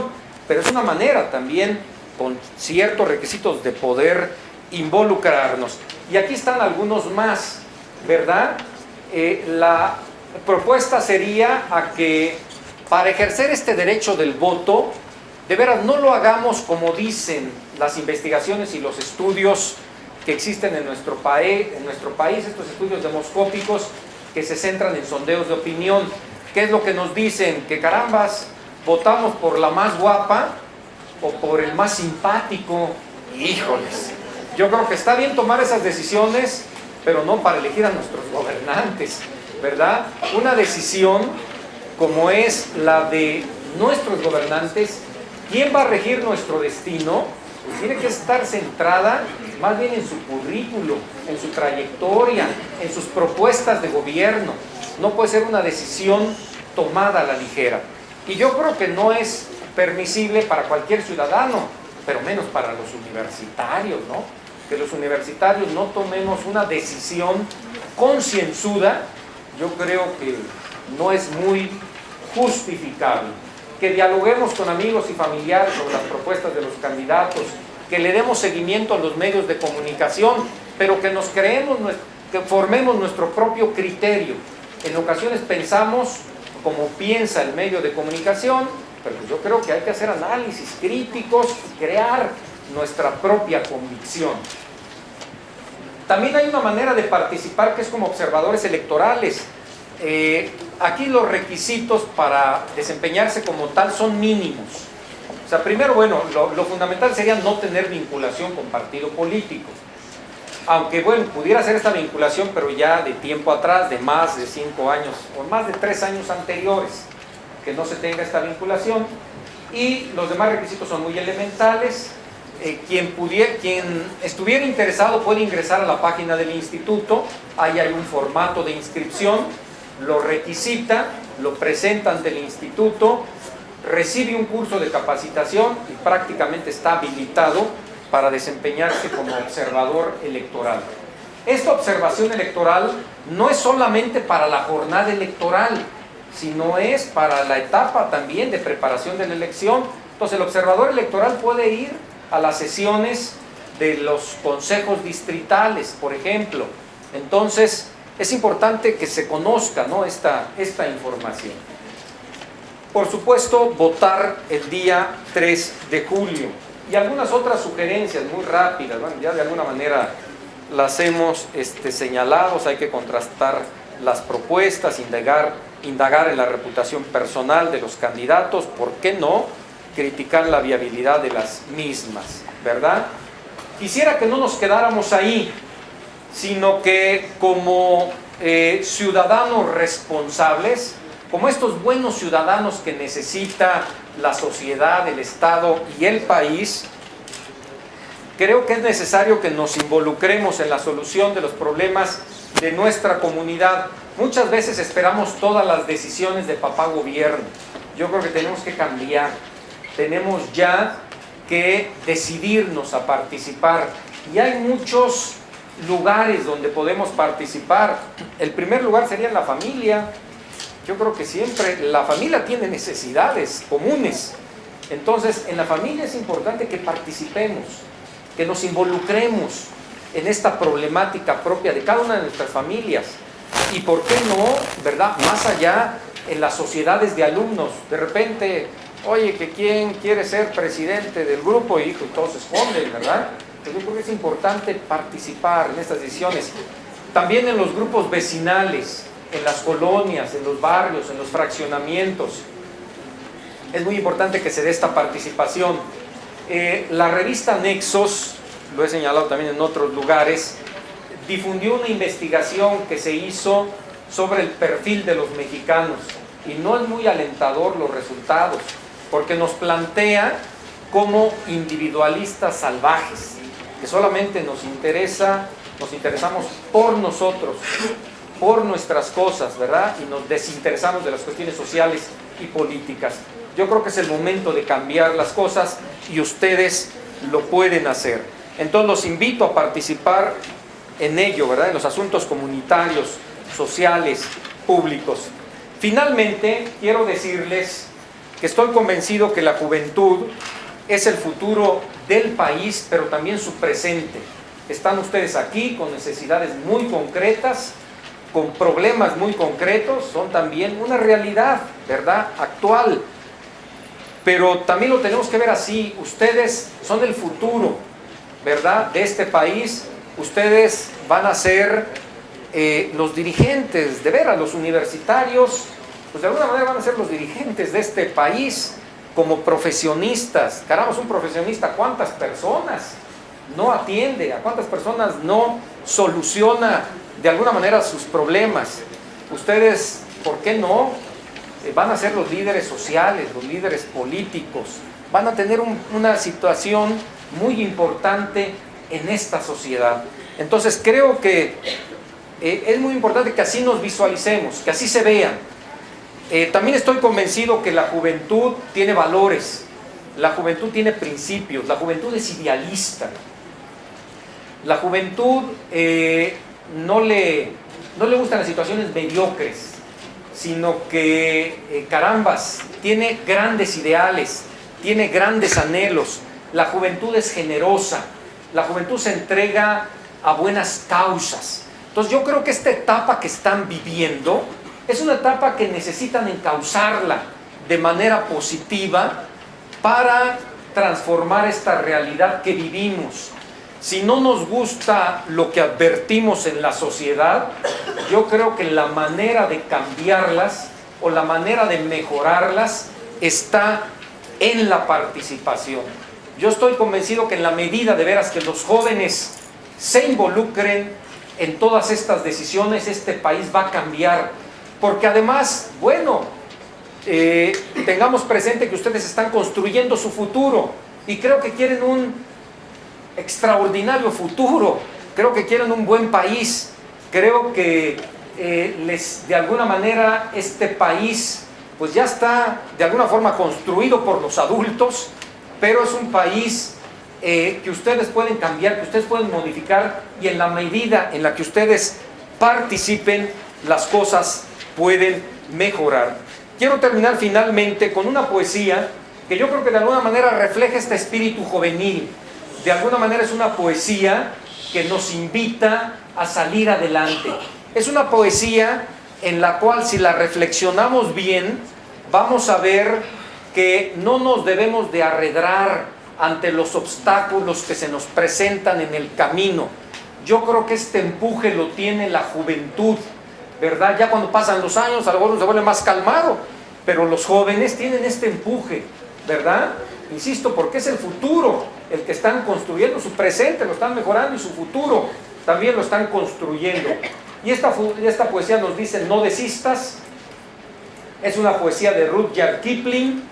pero es una manera también con ciertos requisitos de poder involucrarnos. Y aquí están algunos más, ¿verdad? La propuesta sería a que para ejercer este derecho del voto, de veras no lo hagamos como dicen las investigaciones y los estudios que existen en nuestro país, estos estudios demoscópicos que se centran en sondeos de opinión. ¿Qué es lo que nos dicen? Que carambas, votamos por la más guapa o por el más simpático. Híjoles, yo creo que está bien tomar esas decisiones, pero no para elegir a nuestros gobernantes, ¿verdad? Una decisión como es la de nuestros gobernantes, ¿quién va a regir nuestro destino? Pues tiene que estar centrada más bien en su currículo, en su trayectoria, en sus propuestas de gobierno. No puede ser una decisión tomada a la ligera. Y yo creo que no es permisible para cualquier ciudadano, pero menos para los universitarios, ¿no? Que los universitarios no tomemos una decisión concienzuda, yo creo que no es muy justificable. Que dialoguemos con amigos y familiares sobre las propuestas de los candidatos, que le demos seguimiento a los medios de comunicación, pero que nos creemos, que formemos nuestro propio criterio. En ocasiones pensamos como piensa el medio de comunicación, pero yo creo que hay que hacer análisis críticos y crear nuestra propia convicción. También hay una manera de participar que es como observadores electorales. Aquí los requisitos para desempeñarse como tal son mínimos. O sea, primero, bueno, lo fundamental sería no tener vinculación con partido político. Aunque, bueno, pudiera ser esta vinculación, pero ya de tiempo atrás, de más de 5 años o más de 3 años anteriores, que no se tenga esta vinculación. Y los demás requisitos son muy elementales. Quien estuviera interesado puede ingresar a la página del instituto. Ahí hay un formato de inscripción, lo requisita, lo presenta ante el instituto, recibe un curso de capacitación y prácticamente está habilitado para desempeñarse como observador electoral. Esta observación electoral no es solamente para la jornada electoral, sino es para la etapa también de preparación de la elección. Entonces el observador electoral puede ir a las sesiones de los consejos distritales, por ejemplo. Entonces es importante que se conozca, ¿no?, esta información. Por supuesto, votar el día 3 de julio. Y algunas otras sugerencias muy rápidas, bueno, ya de alguna manera las hemos señalado. Hay que contrastar las propuestas, indagar en la reputación personal de los candidatos, ¿por qué no? Criticar la viabilidad de las mismas, ¿verdad? Quisiera que no nos quedáramos ahí, sino que como ciudadanos responsables, como estos buenos ciudadanos que necesita la sociedad, el Estado y el país, creo que es necesario que nos involucremos en la solución de los problemas de nuestra comunidad. Muchas veces esperamos todas las decisiones de papá gobierno. Yo creo que tenemos que cambiar. Tenemos ya que decidirnos a participar. Y hay muchos lugares donde podemos participar. El primer lugar sería la familia. Yo creo que siempre la familia tiene necesidades comunes. Entonces, en la familia es importante que participemos, que nos involucremos en esta problemática propia de cada una de nuestras familias. Y por qué no, ¿verdad?, más allá en las sociedades de alumnos. De repente, oye, que quién quiere ser presidente del grupo, y todos se esconden, ¿verdad? Entonces yo creo que es importante participar en estas decisiones. También en los grupos vecinales, en las colonias, en los barrios, en los fraccionamientos. Es muy importante que se dé esta participación. La revista Nexos, lo he señalado también en otros lugares, difundió una investigación que se hizo sobre el perfil de los mexicanos y no es muy alentador los resultados, porque nos plantea como individualistas salvajes, que solamente nos interesamos por nosotros, por nuestras cosas, ¿verdad? Y nos desinteresamos de las cuestiones sociales y políticas. Yo creo que es el momento de cambiar las cosas y ustedes lo pueden hacer. Entonces los invito a participar en ello, ¿verdad? En los asuntos comunitarios, sociales, públicos. Finalmente, quiero decirles que estoy convencido que la juventud es el futuro del país, pero también su presente. Están ustedes aquí con necesidades muy concretas, con problemas muy concretos, son también una realidad, ¿verdad?, actual. Pero también lo tenemos que ver así, ustedes son el futuro, ¿verdad?, de este país. Ustedes van a ser los dirigentes, de veras, los universitarios, pues de alguna manera van a ser los dirigentes de este país como profesionistas. Caramba, es un profesionista, ¿cuántas personas no atiende? ¿A cuántas personas no soluciona de alguna manera sus problemas? Ustedes, ¿por qué no? Van a ser los líderes sociales, los líderes políticos, van a tener una situación muy importante en esta sociedad. Entonces creo que es muy importante que así nos visualicemos, que así se vean. También estoy convencido que la juventud tiene valores, la juventud tiene principios, la juventud es idealista. La juventud no le gustan las situaciones mediocres, sino que, carambas, tiene grandes ideales, tiene grandes anhelos. La juventud es generosa, la juventud se entrega a buenas causas. Entonces yo creo que esta etapa que están viviendo es una etapa que necesitan encauzarla de manera positiva para transformar esta realidad que vivimos. Si no nos gusta lo que advertimos en la sociedad, yo creo que la manera de cambiarlas o la manera de mejorarlas está en la participación. Yo estoy convencido que en la medida de veras que los jóvenes se involucren en todas estas decisiones, este país va a cambiar. Porque además, bueno, tengamos presente que ustedes están construyendo su futuro y creo que quieren un extraordinario futuro, creo que quieren un buen país, creo que de alguna manera este país pues ya está de alguna forma construido por los adultos, pero es un país que ustedes pueden cambiar, que ustedes pueden modificar y en la medida en la que ustedes participen, las cosas pueden mejorar. Quiero terminar finalmente con una poesía que yo creo que de alguna manera refleja este espíritu juvenil. De alguna manera es una poesía que nos invita a salir adelante. Es una poesía en la cual, si la reflexionamos bien, vamos a ver que no nos debemos de arredrar ante los obstáculos que se nos presentan en el camino. Yo creo que este empuje lo tiene la juventud, ¿verdad? Ya cuando pasan los años, a lo mejor uno se vuelve más calmado, pero los jóvenes tienen este empuje, ¿verdad? Insisto, porque es el futuro el que están construyendo, su presente lo están mejorando y su futuro también lo están construyendo. Y esta poesía nos dice: no desistas. Es una poesía de Rudyard Kipling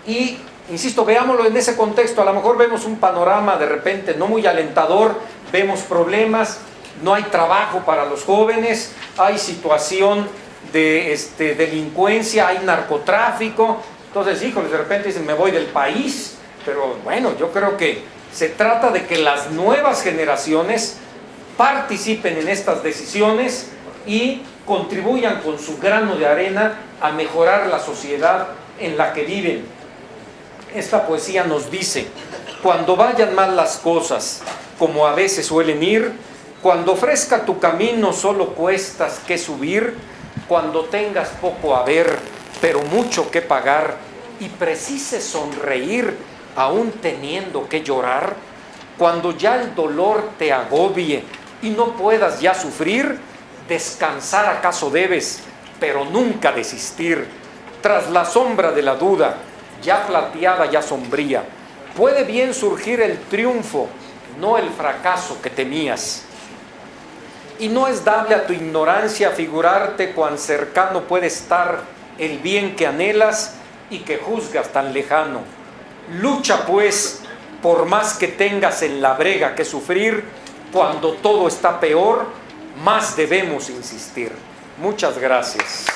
y, insisto, veámoslo en ese contexto. A lo mejor vemos un panorama de repente no muy alentador, vemos problemas, no hay trabajo para los jóvenes, hay situación de delincuencia, hay narcotráfico. Entonces, híjole, de repente dicen, me voy del país. Pero bueno, yo creo que se trata de que las nuevas generaciones participen en estas decisiones y contribuyan con su grano de arena a mejorar la sociedad en la que viven. Esta poesía nos dice: cuando vayan mal las cosas, como a veces suelen ir, cuando ofrezca tu camino solo cuestas que subir, cuando tengas poco haber, pero mucho que pagar, y precises sonreír, aún teniendo que llorar, cuando ya el dolor te agobie y no puedas ya sufrir, descansar acaso debes, pero nunca desistir. Tras la sombra de la duda, ya plateada, ya sombría, puede bien surgir el triunfo, no el fracaso que temías. y no es dable a tu ignorancia figurarte cuán cercano puede estar el bien que anhelas y que juzgas tan lejano. Lucha pues, por más que tengas en la brega que sufrir, cuando todo está peor, más debemos insistir. Muchas gracias.